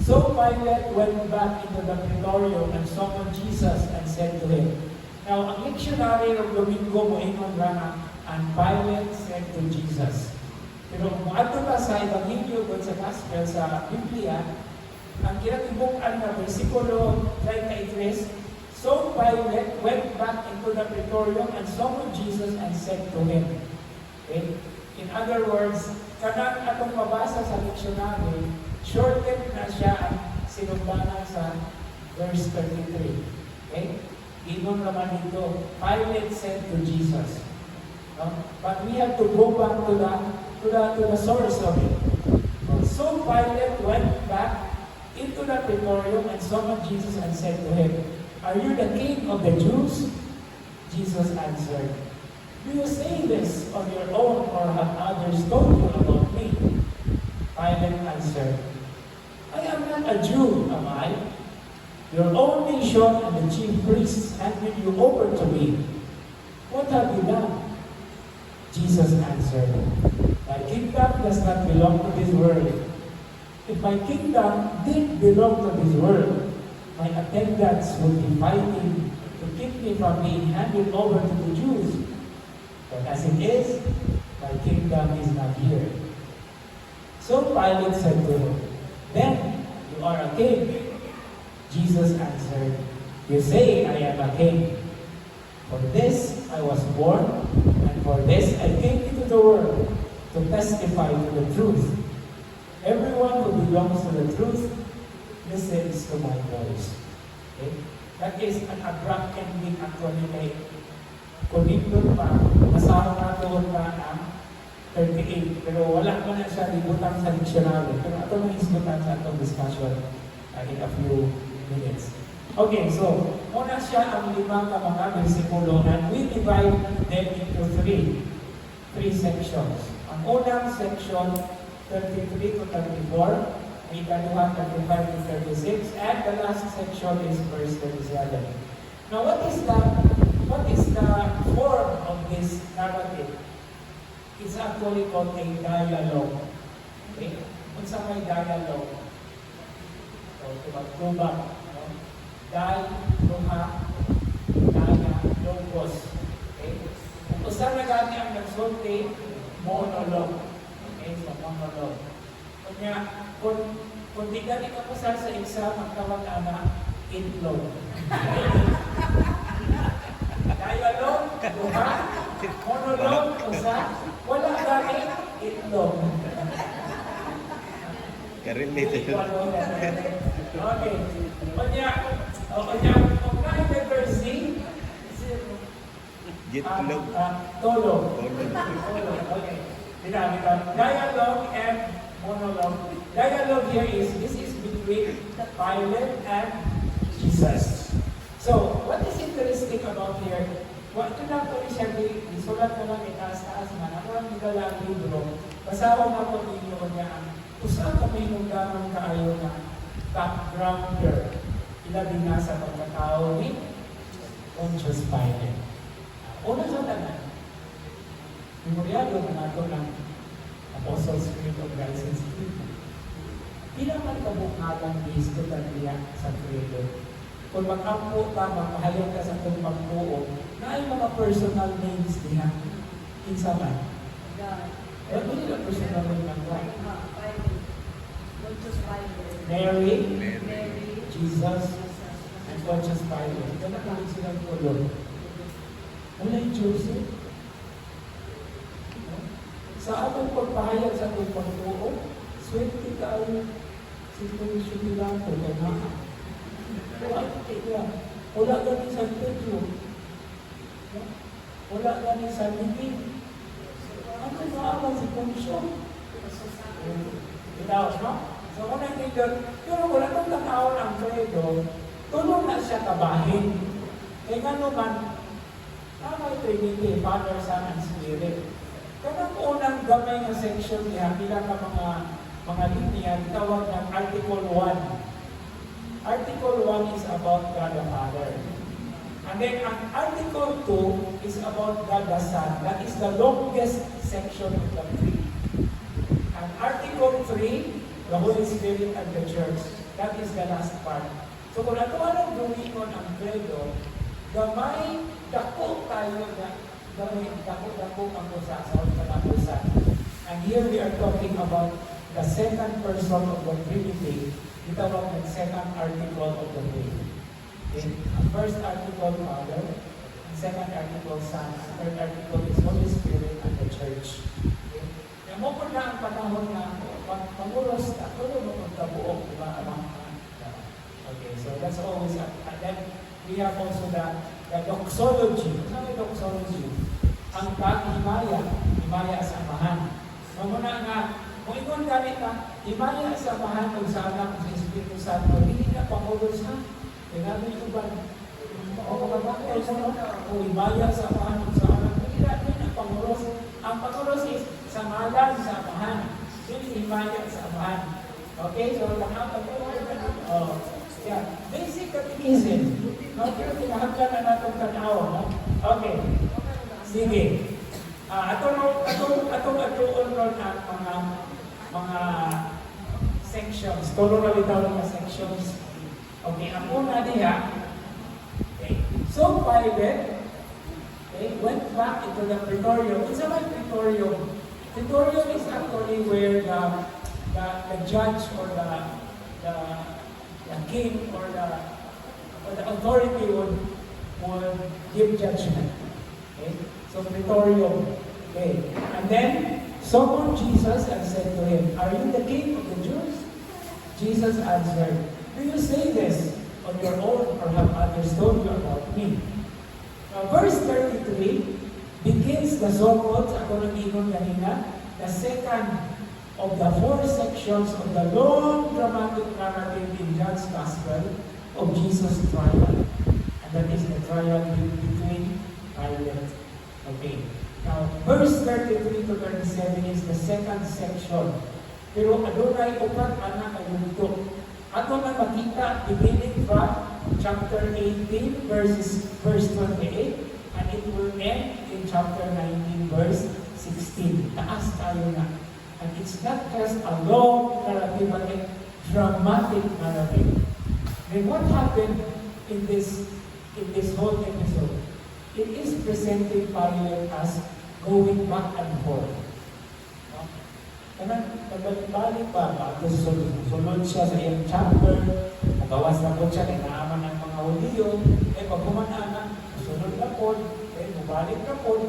So Pilate went back into the praetorium and summoned Jesus and said to him. Now, ang lectionary ng Domingo mo ingon nga, and Pilate said to Jesus. Pero kung ato pa sa Ebanghelyo doon sa Gospel, sa Biblia, ang kinatibukan na versikulo 33, so Pilate went back into the praetorium and summoned Jesus and said to him. Okay? In other words, kanang atong mabasa sa lectionary, shorten na siya ang sinumbanan sa verse 33. Okay? Ingon naman dito, Pilate said to Jesus. No? But we have to go back to the source of it. So Pilate went back into the praetorium and summoned Jesus and said to him, "Are you the king of the Jews?" Jesus answered, "Do you say this on your own, or have others told you about me?" Pilate answered, "I am not a Jew, am I? Your own nation and the chief priests handed you over to me. What have you done?" Jesus answered, "My kingdom does not belong to this world. If my kingdom did belong to this world, my attendants would be fighting to keep me from being handed over to the Jews. But as it is, my kingdom is not here." So Pilate said to him, "Then you are a king." Jesus answered, "You say I am a king. For this I was born, and for this I came into the world, to testify to the truth. Everyone who belongs to the truth listens to my voice." Okay? That is an abrupt ending actually kay Kunindot pa, nasama na doon pa ang 38. Pero wala pa na siya libutan sa dictionary. Pero ito na isbutan sa atong discussion in a few minutes. Okay, so, una siya ang 5 ka mga bersikulo, and we divide them into 3 sections. Ang unang section, 33 to 34, may ikaduha 35 to 36, and the last section is verse 37. Now, what is the form of this narrative? It's actually called a dialogue. Okay? Kung sa may dialogue, so, go back. No? Dialoha, dialogos. Okay? Kung usa na gani ang nagsulti, monologue. Okay? So, monologue. Kung di gani ka pasal sa exam, ang tawag na itlog. Dialogue, duha, monologue, usa, wala gani, itlog. Ka-related. Okay. Kung kahit verse C, Gitlog. Tolo. Tolo. Okay. Dialogue and monologue. Dialogue here is, this is between between Pilate and Jesus. So, what is interesting about here, ito lang po siya, isulat na lang itaas-taas man, ako ang nagalang libro, basawa na po ninyo niya ang usa kami nung ganong kaayo na backgrounder, ilabi na sa pagkatao ni Pontius Pilate. Una sa tanan, memoryado na nato ng Apostles' Creed of License Creed. Pinaman kabukatang listo niya sa credo. Kung mag-ampo ka, mapahayag ka sa kung magbuo, na ay mga personal names niya. Kinsa man. God. Pero hindi na personal name ng God. Pilate. Pontius Pilate. Mary, Mary. Jesus, and Pontius Pilate. Ito na kami silang tulog. Wala yung Joseph. Sa atong pagpahayag sa atong pagbuo, swerte ka ay si Pontius Pilato, kay Maka. Wala gani sa Pedro. Wala gani sa Libin. Ano maaman si Pontius? Itaw, no? So, unang tingin, pero wala itong tanawon ang credo, tulong na siya kabahin. Kaya nga naman, tama yung Trinity, Father, Son, and Spirit. Kanang unang gamay na section niya, bilang ka mga linya, tawag ng Article 1. Article 1 is about God the Father. And then, ang Article 2 is about God the Son. That is the longest section of the creed. And Article 3, the Holy Spirit and the Church. That is the last part. So kung ato anong dumingon ang credo, gamay, dako tayo na, gamay, dako ang usa sa katapusan. And here we are talking about the second person of the Trinity. Ito ang second article of the creed. Okay? Ang first article, Father. Ang second article, Son. Ang third article is Holy Spirit and the Church. Okay? Kaya mo po na ang panahon na pangulos na, tulo mo magkabuok, di ba? Okay, so that's always, and then we have also the doxology. Ano yung doxology? Ang himaya sa amahan. Mamuna nga, kung ikon ganit ka, himaya sa amahan kung sa anak sa Espiritu Santo, hindi na pangulos ha. Kaya namin ito ba? O mga bakit mo, kung himaya sa amahan kung sa anak, hindi na pangulos. Ang pangulos is sa malan sa amahan. Hindi himaya sa amahan. Okay, so tanaw po. Yeah, basic catechism. Okay, kinahanglan na natong tanaw. No? Okay. Sige. Atong ron ang mga sections. Tulo na bitaw mga sections. Okay, ang una diha. Okay. So Pilate, went back into the praetorium. It's a praetorium. Praetorium is actually where the judge or the king or the authority would give judgment. Okay? So praetorium. Okay. And then summoned Jesus and said to him, "Are you the king of the Jews?" Jesus answered, "Do you say this on your own or have others told you about me?" Now, verse 33 begins the so-called, ako nag-ingon kanina, the second of the four sections of the long dramatic narrative in John's Gospel of Jesus' trial. And that is the trial between Pilate. Okay. Now, verse 33 to 37 is the second section. Pero adunay upat ana kay multo. Ato na makita beginning from chapter 18 verse 28 and it will end in chapter 19 verse 16. Taas tayo na. And it's not just a long narrative but a dramatic narrative. Then what happened in this whole episode? It is presented Pilate as going back and forth. Kanang nagbalik-balik pa, sunod siya sa iyang chapter, nagawas na po siya, naaman ng mga Hudiyo, pag humanaan, sunod na po, mabalik na po,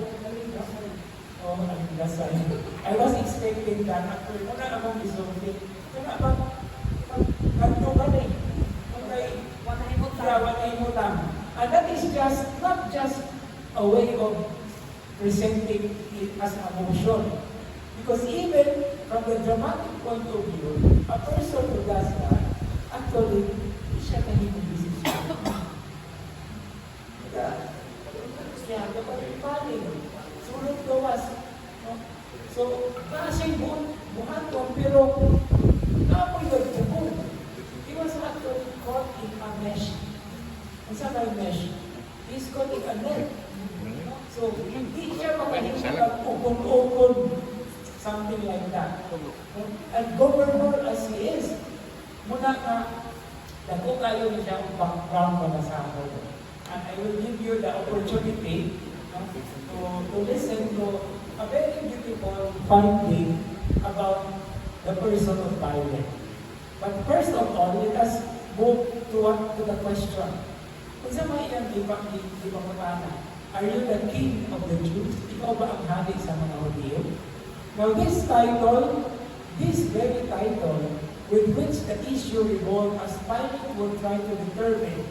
I was expecting that after mo na akong isulti, kaya kanto ba rin? Wanay mo lang. And that is not just a way of presenting it as a motion. Because even from the dramatic point of view, a person who does that, at a mesh. He's caught in a net. So, hindi siya makahingi ng ukon-ukon, something like that. And governor as he is, muna nga, dako kayo na siya ang background para sa ako. And I will give you the opportunity to listen to a very beautiful finding about the person of Pilate. But first of all, let us move to the question. Kung sa may iyang di ba matana, are you the king of the Jews? Ikaw ba ang hari sa mga Hudyo? Now this title, this very title, with which the issue revolved as Pilate would try to determine,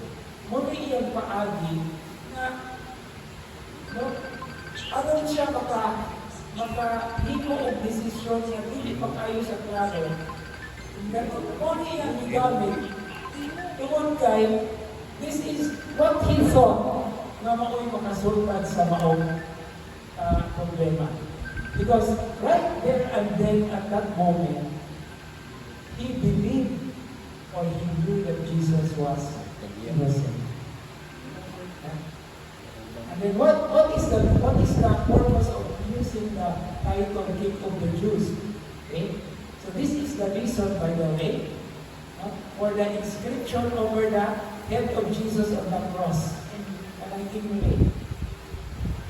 muna iyang paagi na aron siya makahimo og desisyon niya dili pa kayo sa klaro. Muna iyang gigamit tungod kay this is what he thought na mao'y makasultad sa maong problema. Because right there and then at that moment, he believed or he knew that Jesus was innocent. And then what is the purpose of using the title King of the Jews? Okay? So this is the reason, by the way, for the inscription over the head of Jesus on the cross. And I emulate.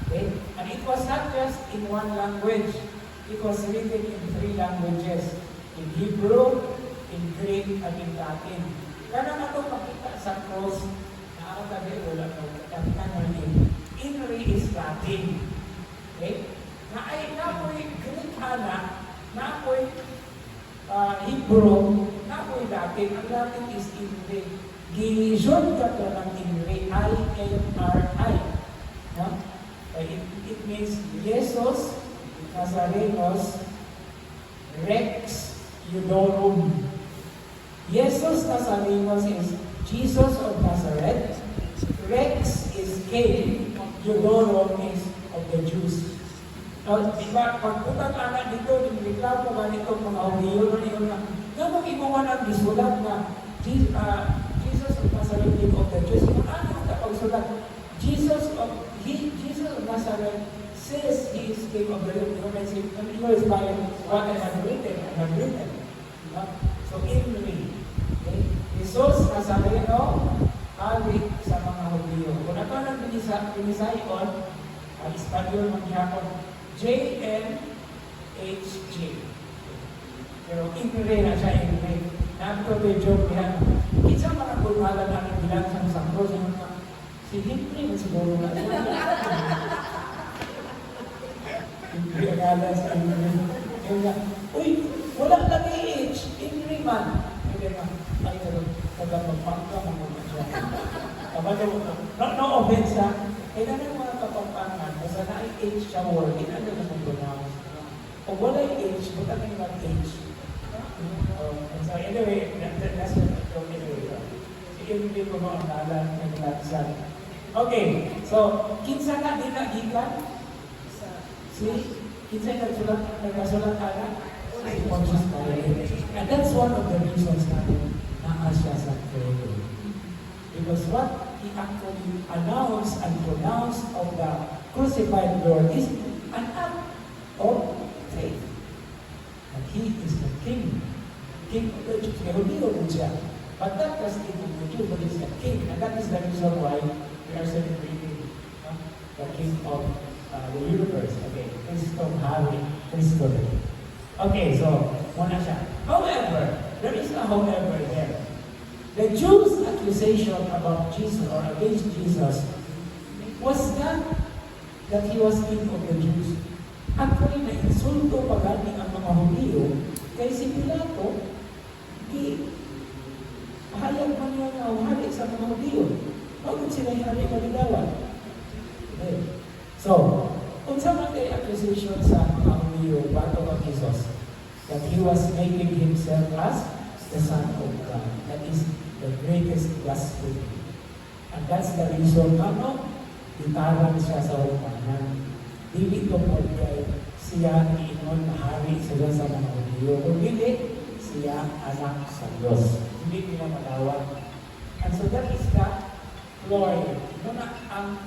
Okay? And it was not just in one language. It was written in 3 languages. In Hebrew, in Greek, and in Latin. Kaya na ito makita sa cross na ang tabi wala ko. Kapitan ng Inri is Latin. Okay? Na ay napoy Greek hana, napoy Hebrew, napoy Latin. Ang Latin is Inri. Gijon ka to ng Inri, I-N-R-I. No? It means Jesus Nazarenos Rex Judorum. Jesus Nazarenos is Jesus of Nazareth. Rex is King. Judorum is of the Jews. Diba, pagputang anak dito, yung reklamo ba nito mga Hudyo na yun na mag-imuwan ang disulat na Jesus of Nazareth, King of the Jews. Ano ang pagsulat? Jesus of Nazareth says he is King of the Jews. He was by what I have written. So, Inri. Okay? Jesus Nazareno, hari sa mga Hudyo. Kung ito nang binisayon, ang Espanyol magyapon, J-N-H-J. Pero Inri na siya, Inri. Nato to joke niya. Isa mga kulmalan ang bilang sa Sangro, si Henry na siguro na. Henry agala sa Henry. Uy, walang lagi H. Henry man. Hindi man. Ay, taga magpangka mga siya. No offense ha. Kaya na ng mga kapampangan, basta na ay H siya word, ano na mong pronounce. Kung wala yung H, buta na yung H. So anyway, that's what anyway. Sige, ko mo ang nalan ng nagsan. Okay, so kinsa na din nagikan? Kinsa nagsulat ka na? Pontius Pilate. And that's one of the reasons na siya sa credo. Because what he actually announced and pronounced of the crucified Lord is an act of faith. And he is the King of the Jews. Hudyo din siya. But not just King of the Jews, but he's the King. And that is the reason why we are celebrating the King of the universe. Okay, Cristo Hari, Cristo Rey. Okay, so, muna siya. However, there is a however there. The Jews' accusation about Jesus or against Jesus was not that he was King of the Jews. Actually, na-insulto pa gani ang mga Hudyo kay si Pilato, hayag man niya na hari sa mga Hudyo. Bakit sila hari maligawan? Okay. So, unsa man kay accusation sa mga Hudyo bago kang Jesus that he was making himself as the Son of God. That is the greatest blasphemy. And that's the reason itarang siya sa upanan. Dili tungkol kay siya iinon na hari sila sa mga Hudyo. Kung dili, siya anak sa Diyos. Hindi nila malawat. And so that is the ploy. Muna ang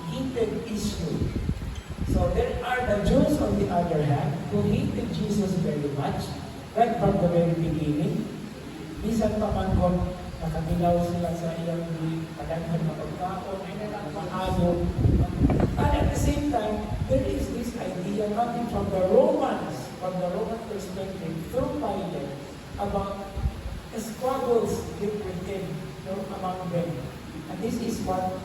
heated issue. So there are the Jews on the other hand who hated Jesus very much, right from the very beginning. Bisan pa man kung nakatilaw sila sa iyang kadaghan na pagkaon, mahalo. And at the same time, there is this idea coming from the Roman perspective, through Pilate, about the squabbles within among them. And this is what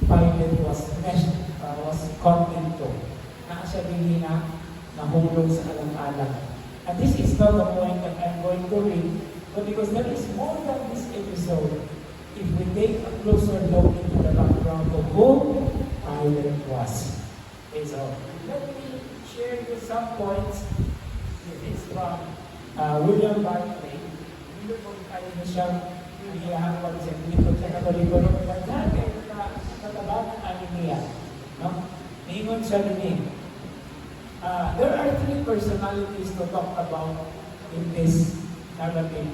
Pilate was caught into. Na siya din nahulog sa alang-alang. And this is not the point that I'm going to read, but because there is more than this episode, if we take a closer look into the background of who Pilate was. Okay, so let me share you some points. This is from William Barclay. Hindi ko kaya na siyang hinihahan ko sa dito sa Katoliko ng Pagkate na katabang niya. No? Ningon siya din. There are three personalities to talk about in this narrative.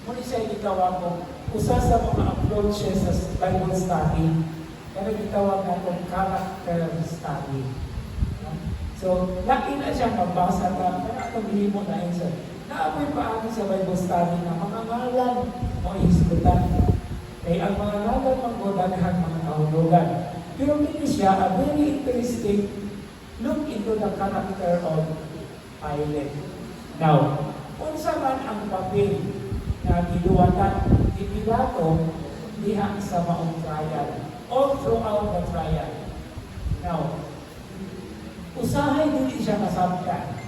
Muna siya itawag ko, usa sa mga approaches sa Bible study, pero itawag natin character study. No? So, laki na siya mabasa na, pero itong mo na yun sir. Naapoy pa ako sa Bible study na mga ngalan mo ihisgutan. Kaya ang mga ngalan magdadaghan mga kahulugan. Pero hindi siya a very interesting look into the character of Pilate. Now, kung saan ang papel na giluwatan ni Pilato diha sa maong trial, all throughout the trial. Now, usahay hindi siya kasabtan.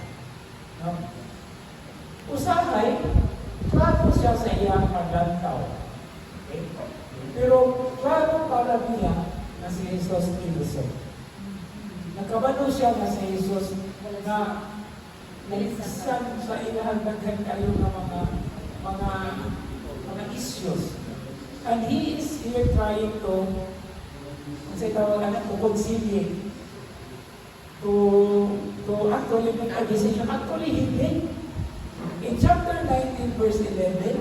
No? Usahay, klaro siya sa iyang paglantaw. Okay? Pero klaro para niya na si Jesus Cristo. Nagkabalo siya na si Jesus na nalisan sa ilahang daghan kayo ng mga issues. And he is here trying to, sa tawag to conciliate, to actually make a decision. Actually, hindi. In chapter 19, verse 11,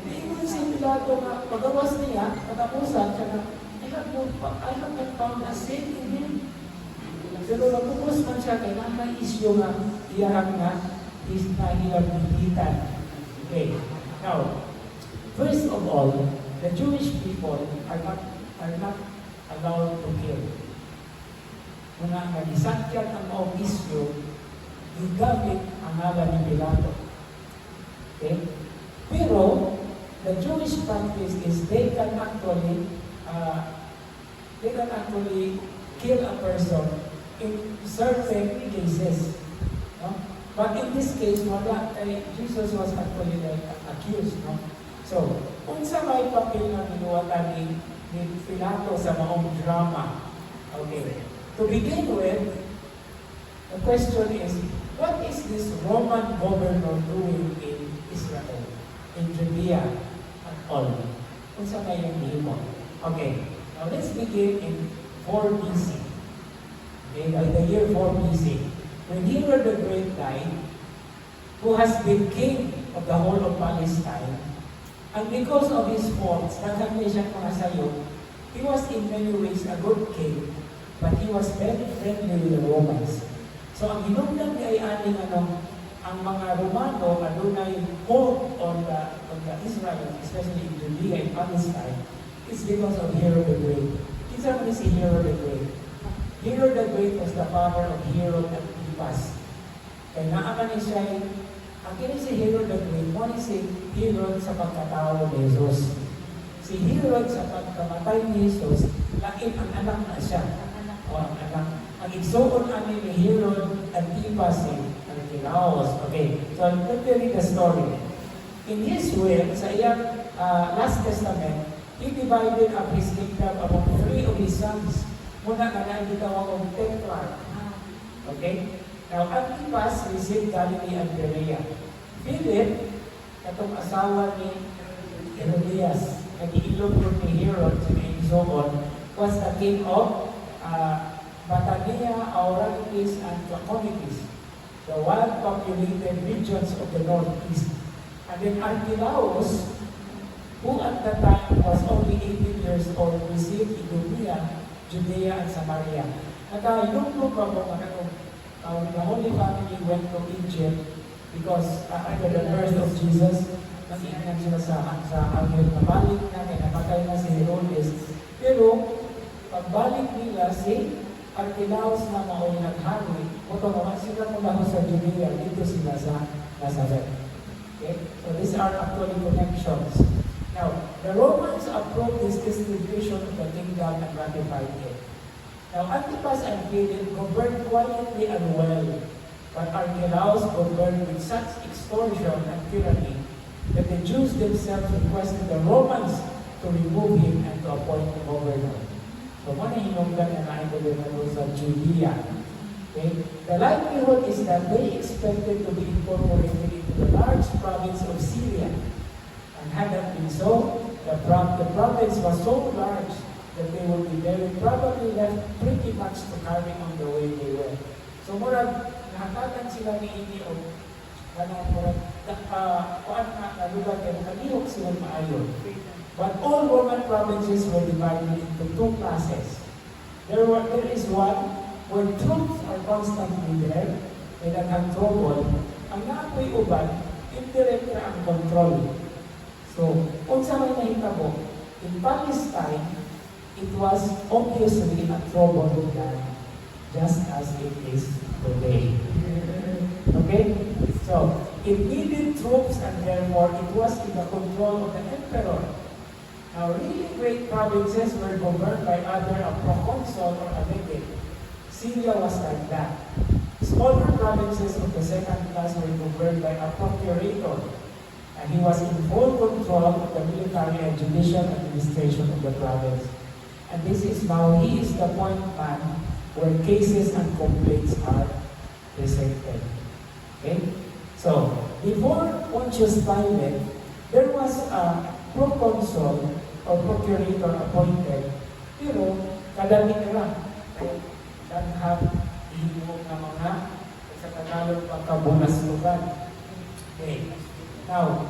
naingon si Pilato na pagawas niya, katapusan siya na, I have not found a sin in him. Pero napupos man siya kay mga issue nga iyahang na is na hilabitan. Okay. Now, first of all, the Jewish people are not allowed to kill. Muna nga isakyan ang maong issue, gigamit ang ngalan ni Pilato. Okay? Pero, the Jewish practice is they can actually kill a person in certain cases. No? But in this case, Jesus was actually accused. No? So, kung sa may papel na minuwatan ni Pilato sa maong drama, okay. To begin with, the question is, what is this Roman governor doing in Israel, in Judea at all? Kung sa may yung himo. Okay, now let's begin in 4 BC. Okay, by the year 4 BC, when Herod the Great died, who has been king of the whole of Palestine, and because of his faults, nagkakli siyang mga sayo, he was in many ways a good king, but he was very friendly with the Romans. So ang hinungdan ni ay aning ang mga Romano adunay hold on the Israel, especially in Judea and Palestine, is because of Herod the Great. Isa man si Herod the Great. Herod the Great was the father of Herod Antipas. Kaya naaman ni siya, ang kini si Herod the Great, mo ni si Herod sa pagkatao ni Jesus. Si Herod sa pagkamatay ni Jesus, lain ang anak na siya. O ang anak. Ang igsoon ani ni Herod Antipas si Archelaus. Okay, so let me read the story. In his will, sa iyang Last Testament, he divided up his kingdom among 3 of his sons. Muna ka na gitawag ng Tetrarch. Okay? Now, Antipas received Galilee and Perea. Philip, katong asawa ni Herodias, nag-iilog ko ni Herod sa Nainzoon, was the king of Batanea, Auranitis, and Trachonitis, the wild-populated regions of the northeast. And then Archelaus, who at the time was only 18 years or received Idumea, Judea, and Samaria. At yung group of the Holy Family went to Egypt because after the birth of Jesus, nag-iingat sila sa Anghel na balik na, kaya namatay na si Herodes. Pero, pagbalik nila si Archelaus na mao'y naghari, naman sila mula sa Judea, dito sila sa Nazareth. Okay? So these are actually connections. Now, the Romans approved this distribution of the kingdom and ratified it. Now, Antipas and Philip governed quietly and well, but Archelaus governed with such extortion and tyranny that the Jews themselves requested the Romans to remove him and to appoint a governor. So, muna hinunggan na naibigay sa Judea. Okay? The likelihood is that they expected to be incorporated into the large province of Syria. And had that been so, the province was so large that they would be very probably left pretty much to carry on the way they were. So, murag, nakatatan sila ni Ini o kuan na lugar kaya nakalihok sila maayon. But all Roman provinces were divided into two classes. There is one where troops are constantly there, and ang trouble, ang naapoy uban, indirect na ang control. So, kung sa may nahitabo, in Palestine, it was obviously a troubled land, just as it is today. Okay? So, it needed troops and therefore it was in the control of the emperor. Now, really great provinces were governed by either a proconsul or a legate. Syria was like that. Smaller provinces of the second class were governed by a procurator, and he was in full control of the military and judicial administration of the province. And this is now, he is the point man where cases and complaints are presented. Okay? So, before Pontius Pilate, there was a proconsul or procurator appointed, pero kadami nila. Danghap, ihimo na mga sa Tagalog pagkabunaslugan. Okay. Now,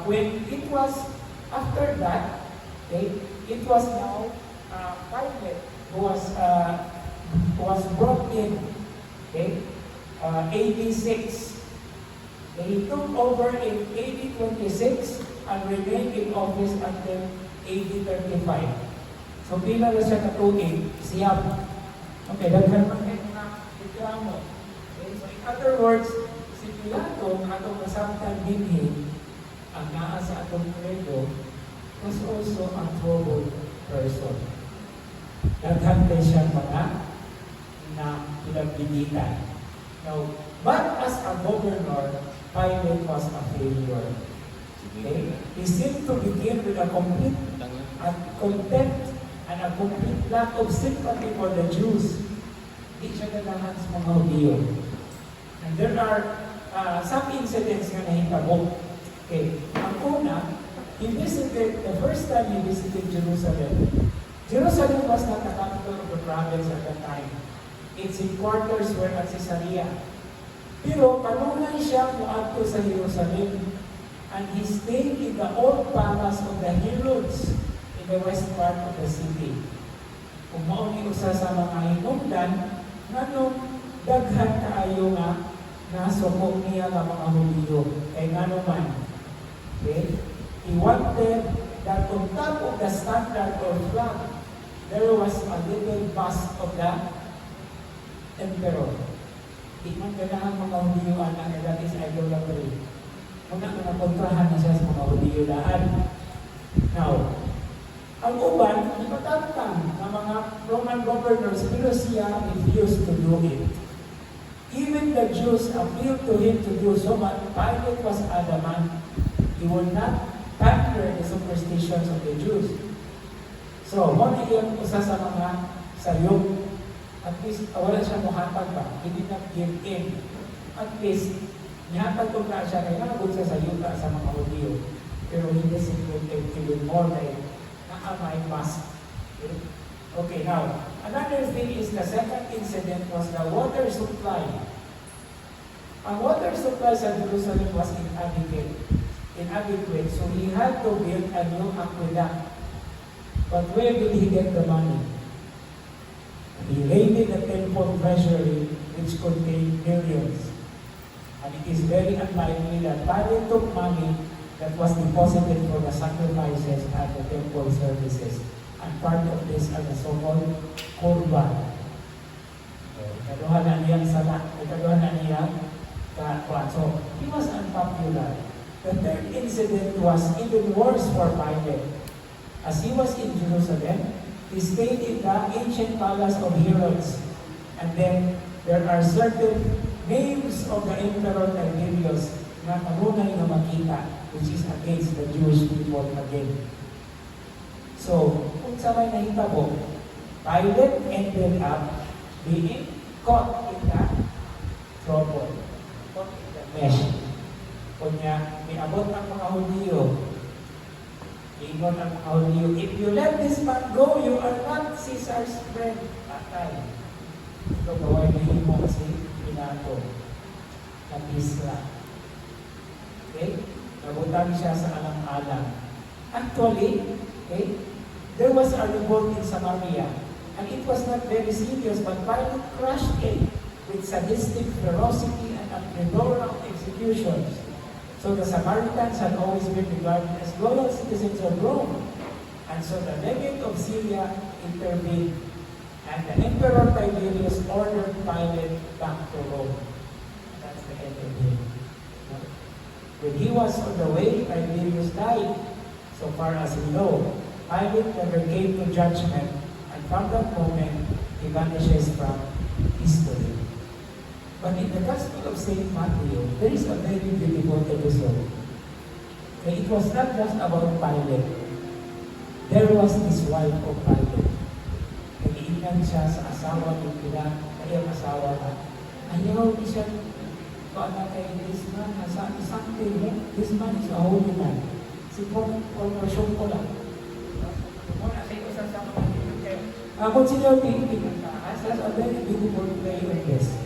when it was, after that, okay, it was now Pilate who was brought in, okay, AD 6. He took over in AD 26 and remained in office until AD 35. So, pila na siya katuig, siyam. Okay, daghan man kayo na reklamo. Okay, so in other words, si Pilato, ang atong nasabtan dinhin, ang naa sa atong credo, was also a troubled person. Daghan kayo siya mga na pinagbigitan. Now, but as a governor, Pilate was a failure. Okay? He seemed to begin with a complete contempt and a complete lack of sympathy for the Jews. Di siya nalaman sa mga Hudyo. And there are some incidents nga nahitabo. Okay. Ang una, he visited, the first time he visited Jerusalem. Jerusalem was not the capital of the province at that time. Its headquarters were at Caesarea. Pero kanunay siya muadto sa Jerusalem, and he stayed in the old palace of the Herods in the west part of the city. Kung mauni usa sa mga hinungdan, nganong daghan kaayo nga nasukok niya ng mga Hudyo. Kay ngano man. Okay? He wanted that on top of the standard or flag, there was a little bust of the emperor. Di man kailangan mga Hudyo na that is idolatry. Muna kontrahan na siya sa mga Hudyo daan. Now, ang uban, ipatatang ng mga Roman governors, pero siya refused to do it. Even the Jews appealed to him to do so, but Pilate was adamant. He would not pander the superstitions of the Jews. So, muna iyon usa sa mga sayok. At least, wala siya muhatag pa. He did not give in. At least, nihatag ko na siya kaya nagod sa sayuta sa mga Hudyo. Pero he doesn't even more like my must. Okay, now, another thing is the second incident was the water supply. Ang water supply sa Jerusalem was inadequate. So he had to build a new aqueduct. But where did he get the money? He raided the temple treasury, which contained millions. And it is very unlikely that Pilate took money that was deposited for the sacrifices at the temple services. And part of this are the so-called korban. Ikaduhan na niyang sala, ikaduhan na niyang kakuan. So, he was unpopular. The third incident was even worse for Pilate. As he was in Jerusalem, he stayed in the ancient palace of Herods. And then, there are certain names of the Emperor Tiberius na kanunay na makita, which is against the Jewish people again. So, kung sa may nahitabo, Pilate ended up being caught in the trouble, caught in the mesh. Kunya, may abot ang mga Hudiyo. Ingon ang mga Hudiyo, if you let this man go, you are not Caesar's friend. Patay. Ito gaway na himo si Pilato. Nag-isra. Okay? Nabutan siya sa alang-alang. Actually, okay, there was a revolt in Samaria, and it was not very serious, but Pilate crushed it with sadistic ferocity and unreasonable executions. So the Samaritans had always been regarded as loyal citizens of Rome, and so the legate of Syria intervened, and the Emperor Tiberius ordered Pilate back to Rome. That's the end of him. When he was on the way, Tiberius died. So far as we know, Pilate never came to judgment, and from that moment, he vanishes from history. But in the Gospel of St. Matthew, there is a very beautiful episode. Okay, it was not just about Pilate. There was this wife of Pilate. Nag-iingan siya sa asawa ng kanyang asawa na ayaw siya paano kay this man, something, this man is a holy man. Conversion ko lang. Muna sa ito sa mga consider Pilipinas as a very beautiful play of this.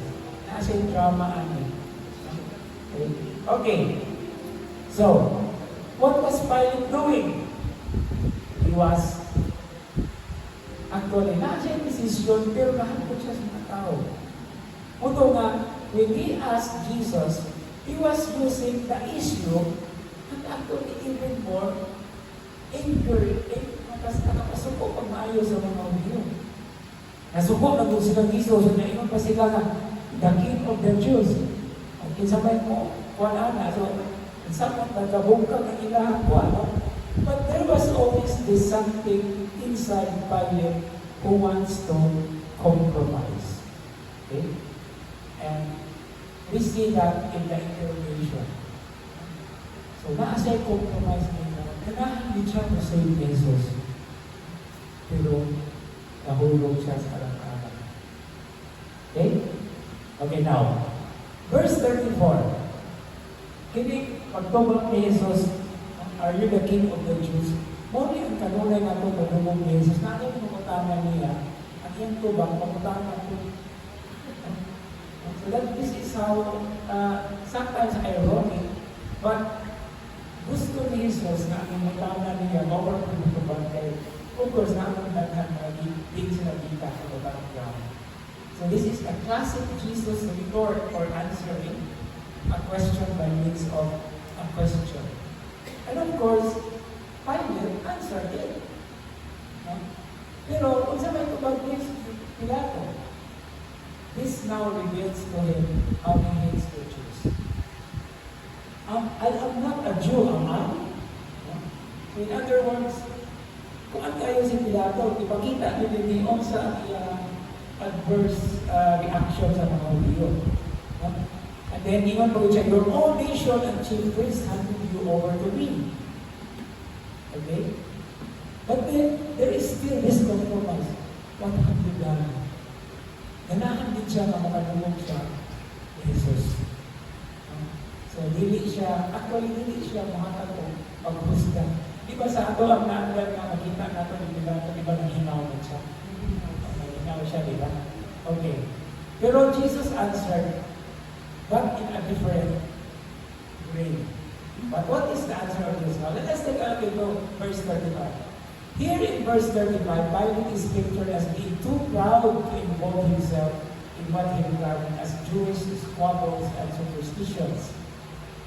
Nasa yung drama ani. Okay. So, what was Pilate doing? He was actually nasa yung decision pero nahapot siya sa mga tao. Ito nga, when he asked Jesus, he was using the issue and actually even more angry, nakapasuko pag maayo sa mga Hudiyo. Nasuko na doon silang Jesus, so naingon pa sila na the King of the Jews. At kinsabay mo, wala na. So, someone nagabungkag ang ilahang ano. But there was always this something inside Pilate who wants to compromise. Okay? And we see that in the interrogation. So, naasay compromise nila. Kanahan din siya na save Jesus. Pero, nahulog siya sa alang-alang. Okay? Okay, now, verse 34. Kini, pagtubang ni Jesus, are you the King of the Jews? Muli ang kanulay na ito, pagtubang ni Jesus, na ang pagkutanan niya, ang iyang tubang, pagkutanan ito. So that this is how, sometimes ironic, but gusto ni Jesus na ang matanan niya, mawag ng tubang kayo. Of course, na ang daghan na din sila dita sa babang ground. So this is a classic Jesus retort for answering a question by means of a question. And of course, Pilate answered it. No? Pero kung sa may tubag ni Pilato, this now reveals to him how he hates the Jews. I am not a Jew, am I? No? In other words, kung ang kayo si Pilato, ipakita niyo din sa adverse reaction sa mga Hudiyo. No? And then, ingon po siya, your own nation and chief priests handed you over to me. Okay? But then, there is still this compromise. What have you done? Ganahan din siya na makadulong siya ni Jesus. So, dili siya makakatong paghusga. Di ba sa ato ang naandal na makita nato ni Pilato, di ba nanghinaw na siya? Nanghinaw siya, di ba? Okay. Pero Jesus answered, but in a different way. But what is the answer of Jesus? Now, let us take a look into verse 35. Here in verse 35, Pilate is pictured as being too proud to involve himself in what he regarded as Jewish squabbles and superstitions.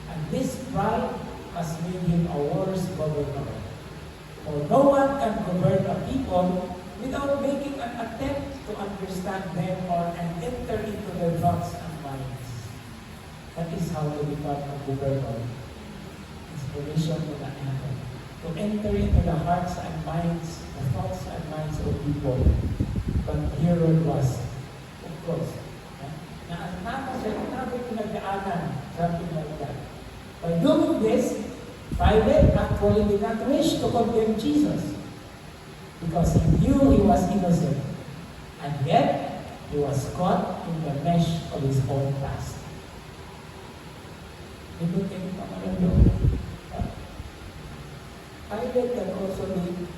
And this pride has made him a worse governor. For no one can govern a people without making an attempt to understand them or and enter into their thoughts and minds. That is how to become a governor. Inspiration to the happen. To enter into the hearts and minds, the thoughts and minds of people. But Herod was, of course, na ang tama siya, namin pinagdaanan, something like that. By doing this, Pilate actually did not wish to condemn Jesus because he knew he was innocent, and yet he was caught in the mesh of his own past. Pilate can also be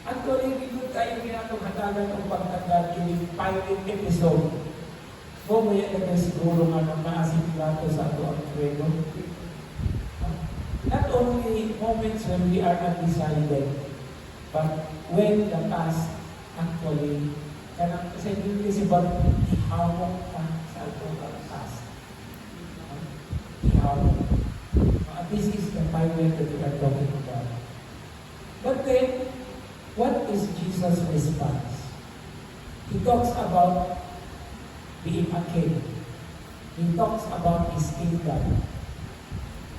actually, hindi tayo ginagawa ng pagtanggal yung Pilate episode. Mamaya na siguro nga nang maasip nato sa ato ang kreno. Not only moments when we are undecided, but when the past actually, kasi hindi si Bob, ihawak ka sa ato ang past. Ihawak. This is the Pilate that we are talking about. But then, what is Jesus' response? He talks about being a king. He talks about his kingdom.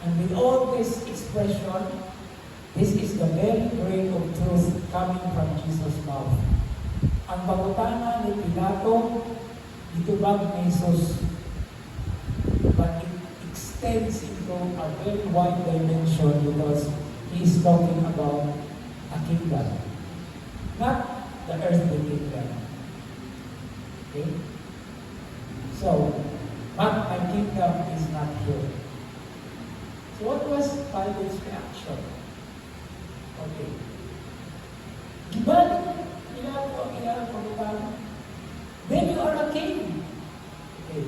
And with all this expression, this is the very grain of truth coming from Jesus' mouth. Ang pagutana ni Pilato, itubag ni Jesus, but it extends into a very wide dimension because he is talking about a kingdom, not the earthly kingdom. Okay? So, but my kingdom is not here. So what was Pilate's reaction? Okay. Giban, ilan pagkakala. Then you are a king. Okay.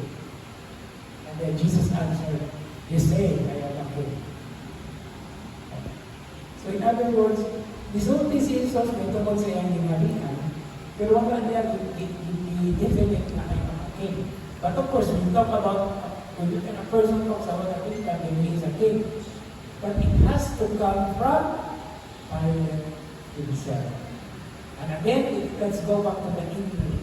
And then Jesus answered, you say, I am a king. So in other words, nisulti si Jesus may tungkol sa iyang gingalingan, pero wala niya i-definite na ay mga king. But of course, when you talk about, when a person talks about a king, then he is a king. But it has to come from Pilate himself. And again, let's go back to the English.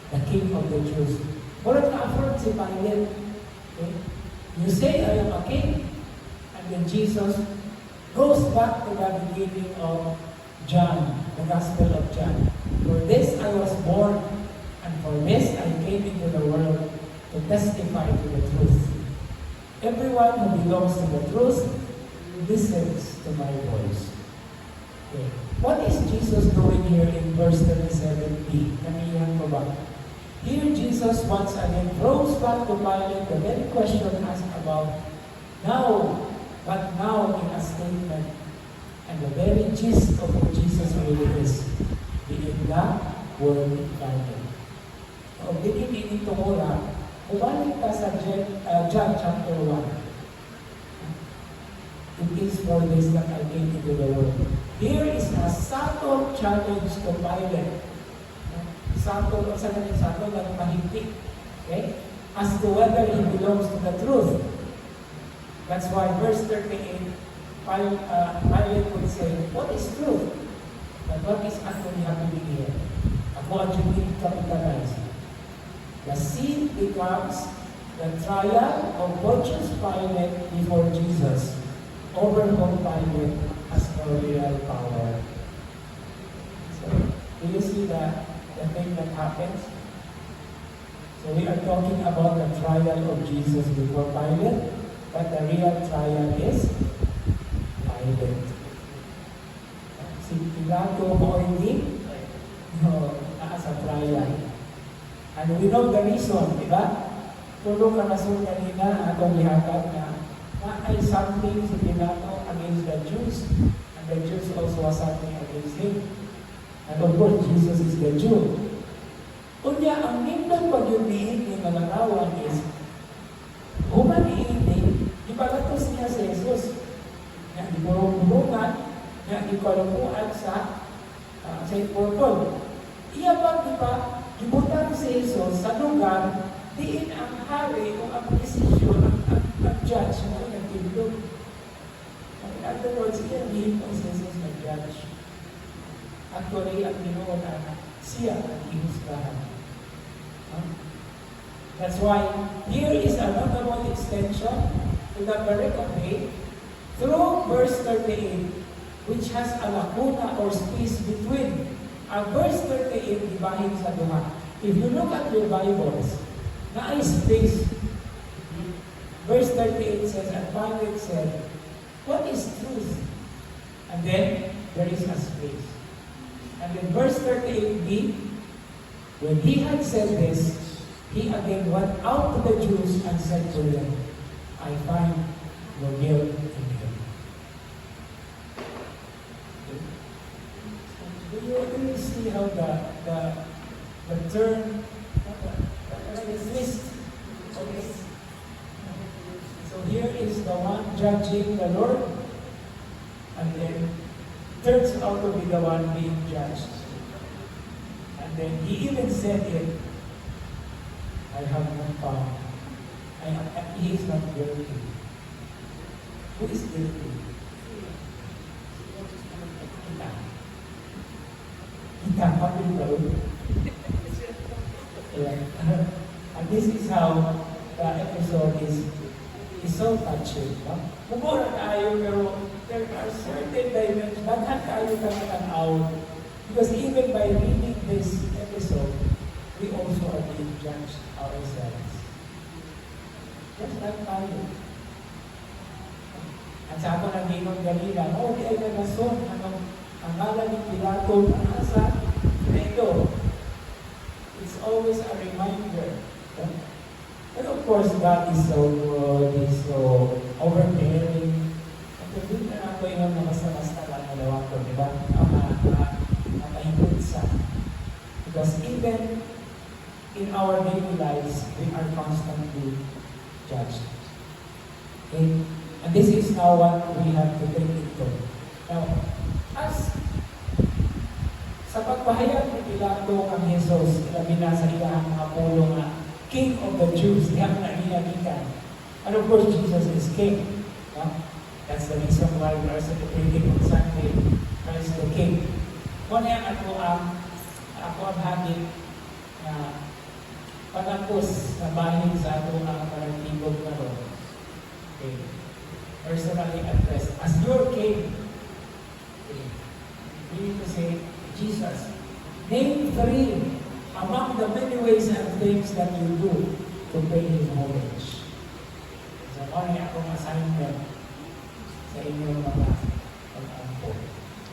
The king of the Jews. Walang na-affirm si Pilate. Okay? You say, I am a king. And then Jesus goes back to the beginning of John, the Gospel of John. For this I was born, and for this I came into the world to testify to the truth. Everyone who belongs to the truth listens to my voice. Okay. What is Jesus doing here in verse 37b? Kaniyan ko ba? Here Jesus once again throws back to Pilate the very question asked about now, but now in a statement. And the very gist of what Jesus really is, being the Word incarnate. So, beginning ito mula, bumalik ka sa John chapter 1. It is for this that I came into the world. Here is a subtle challenge to Pilate. Subtle, like mahigpit. Okay? As to whether he belongs to the truth. That's why verse 38, Pilate would say, what is truth? But what is actually happening here? Ako ang Jubilee capitalized. The scene becomes the trial of Pontius Pilate before Jesus, over whom Pilate has no real power. So, do you see the thing that happens? So we are talking about the trial of Jesus before Pilate, but the real trial is Pilate. Si Pilato mo hindi, nasa trial. And we know the reason, di ba? Tulong ka nasun kanina, atong lihatag na ay something si Pilato against the Jews, and the Jews also was something against him. And of course, Jesus is the Jew. Kunya, ang nindang pagyubihin ni Malarawan is, human ini, di ba gatos may purple. Iya ba, di ba, gibutang si Jesus sa lugar, diin ang hari o ang desisyon, ang judge mo nagtindog. In other words, iya din po si Jesus nag-judge. Actually, ang Ginoo na siya ang ihusgahan. That's why here is a notable extension to the pericope through verse 38, which has a lacuna or space between. Ang verse 38 dibahin sa duha. If you look at your Bibles, na ay space. Verse 38 says, and Pilate said, what is truth? And then there is a space. And in verse 38b, when he had said this, he again went out to the Jews and said to them, I find no guilt in him. Do you see how the turn, the twist? Okay. So here is the one judging the Lord, and then turns out to be the one being judged. And then he even said it, I have not found. He is not guilty. Who is guilty? Kita. Kita, pati daw. And this is how the episode is so touching. No? Mumura tayo, pero there are certain dimensions, daghan tayo tanaw. Because even by reading this episode, we also are being judged ourselves. Just like tayo. At sa ako ng Ginong Galila, di ay nagason, ang ngalan ni Pilato, ang asa, ito. It's always a reminder. But of course, God is so good, He's so overbearing. At hindi na ako yung basta-basta lang nalawa ko, di ba? Nakahigit sa. Because even in our daily lives, we are constantly judged. Okay? And this is now what we have to take into. Now, as sa pagpahayag ni Pilato kang Jesus, ilabi na sa ilang mga pulo nga, King of the Jews, iyang nahihagikan. And of course, Jesus is King. Yeah? That's the reason why we are celebrating on Sunday, Christ the King. Kung yan ako ang hagin na panapos na bahin sa ato ang parantibog na ro. Okay. Personally addressed as your King. Okay. We need to say, Jesus, name 3 among the many ways and things that you do to pay Him homage. So, ano yung akong assignment sa inyong mga pag-ampo.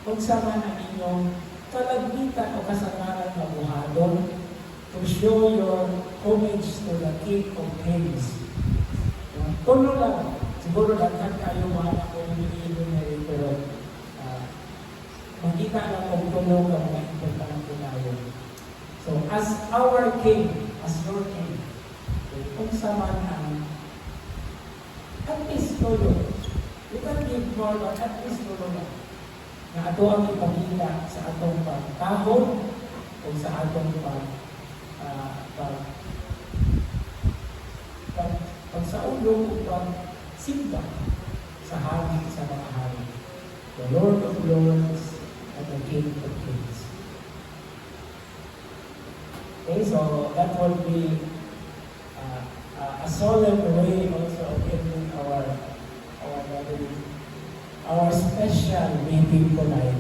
Kung saan ang inyong kalagmitan o kasamaran na buhadon to show your homage to the King of Kings. Tulo lang. Siguro daghan kayo mga nakulimilido na rin, pero makita lang kung tulo ka mga importante tayo. So, as our King, as your King, kung saan ang at least tulo. You can give more, but at least tulo lang. Na ato ang ipakita sa atong pagkahon o sa atong pagsaulong o pagsimba sa hari sa mga hari. The Lord of Lords and the King of Kings. Okay, so that will be a solemn way also of ending our special meeting tonight.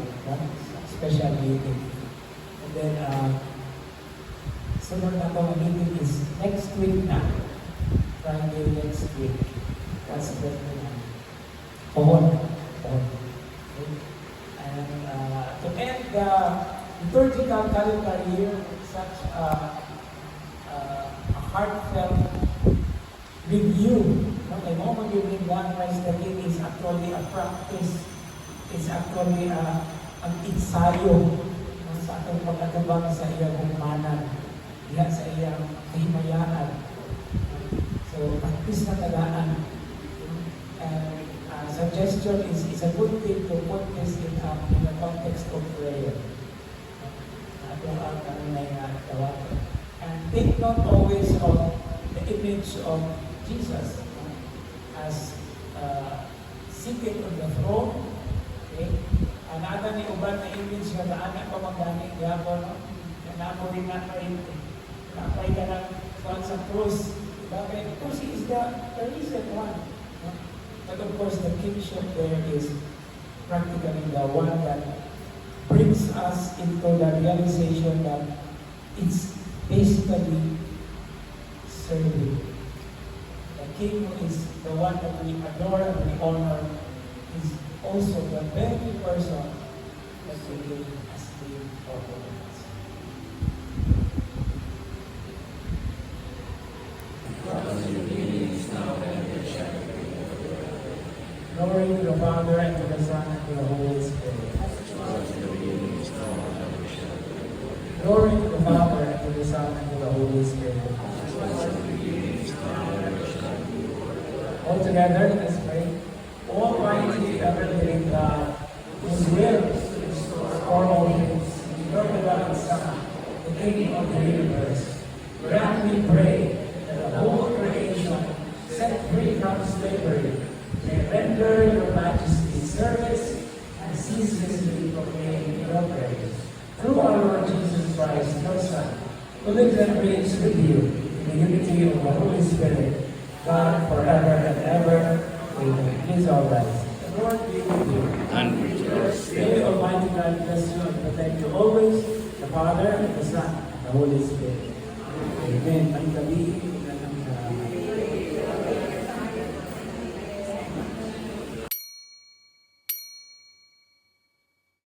Special meeting. And then, sunod na itong meeting is next week na. Friday next week. That's the Pohon. Okay. And to end the liturgical calendar year with such a heartfelt review. The moment you bring down Christ the King is actually a practice. It's actually ang ensayo sa atong pagkatubang sa iyang humanan, diha sa iyang kahimayaan. So, practice na tagaan. And suggestion is a good thing to put this in the context of prayer. yung kanunay na tawagan. And take note always of the image of Jesus as seated on the throne. Okay? Anata ni uban na image nga na anak ko magdani gapon, no? Namo rin na kayo. Nakay ka lang sa cross. Bakit? Because he is the recent one. No? But of course, the kingship there is practically the one that brings us into the realization that it's basically serving. The king is the one that we adore and we honor, is also the very person that we give as king of all of us. Glory to the Father, and to the Son, and to the Holy Spirit. Glory to the Father, and to the Son, and to the Holy Spirit. All together, let's pray. Almighty, ever-living God, whose will is to restore all things, your beloved Son, the King of the universe, grant, we pray, that the whole creation, set free from slavery, may render your majesty service and ceaselessly proclaim your praise. Through our Lord Jesus Christ, your Son, who lives and reigns with you in the unity of the Holy Spirit, God forever and ever. Amen. Please all rise. The Lord be with you. And with yours. May Almighty God bless you and protect you always, the Father, and the Son, and the Holy Spirit. Amen. Ang gabi,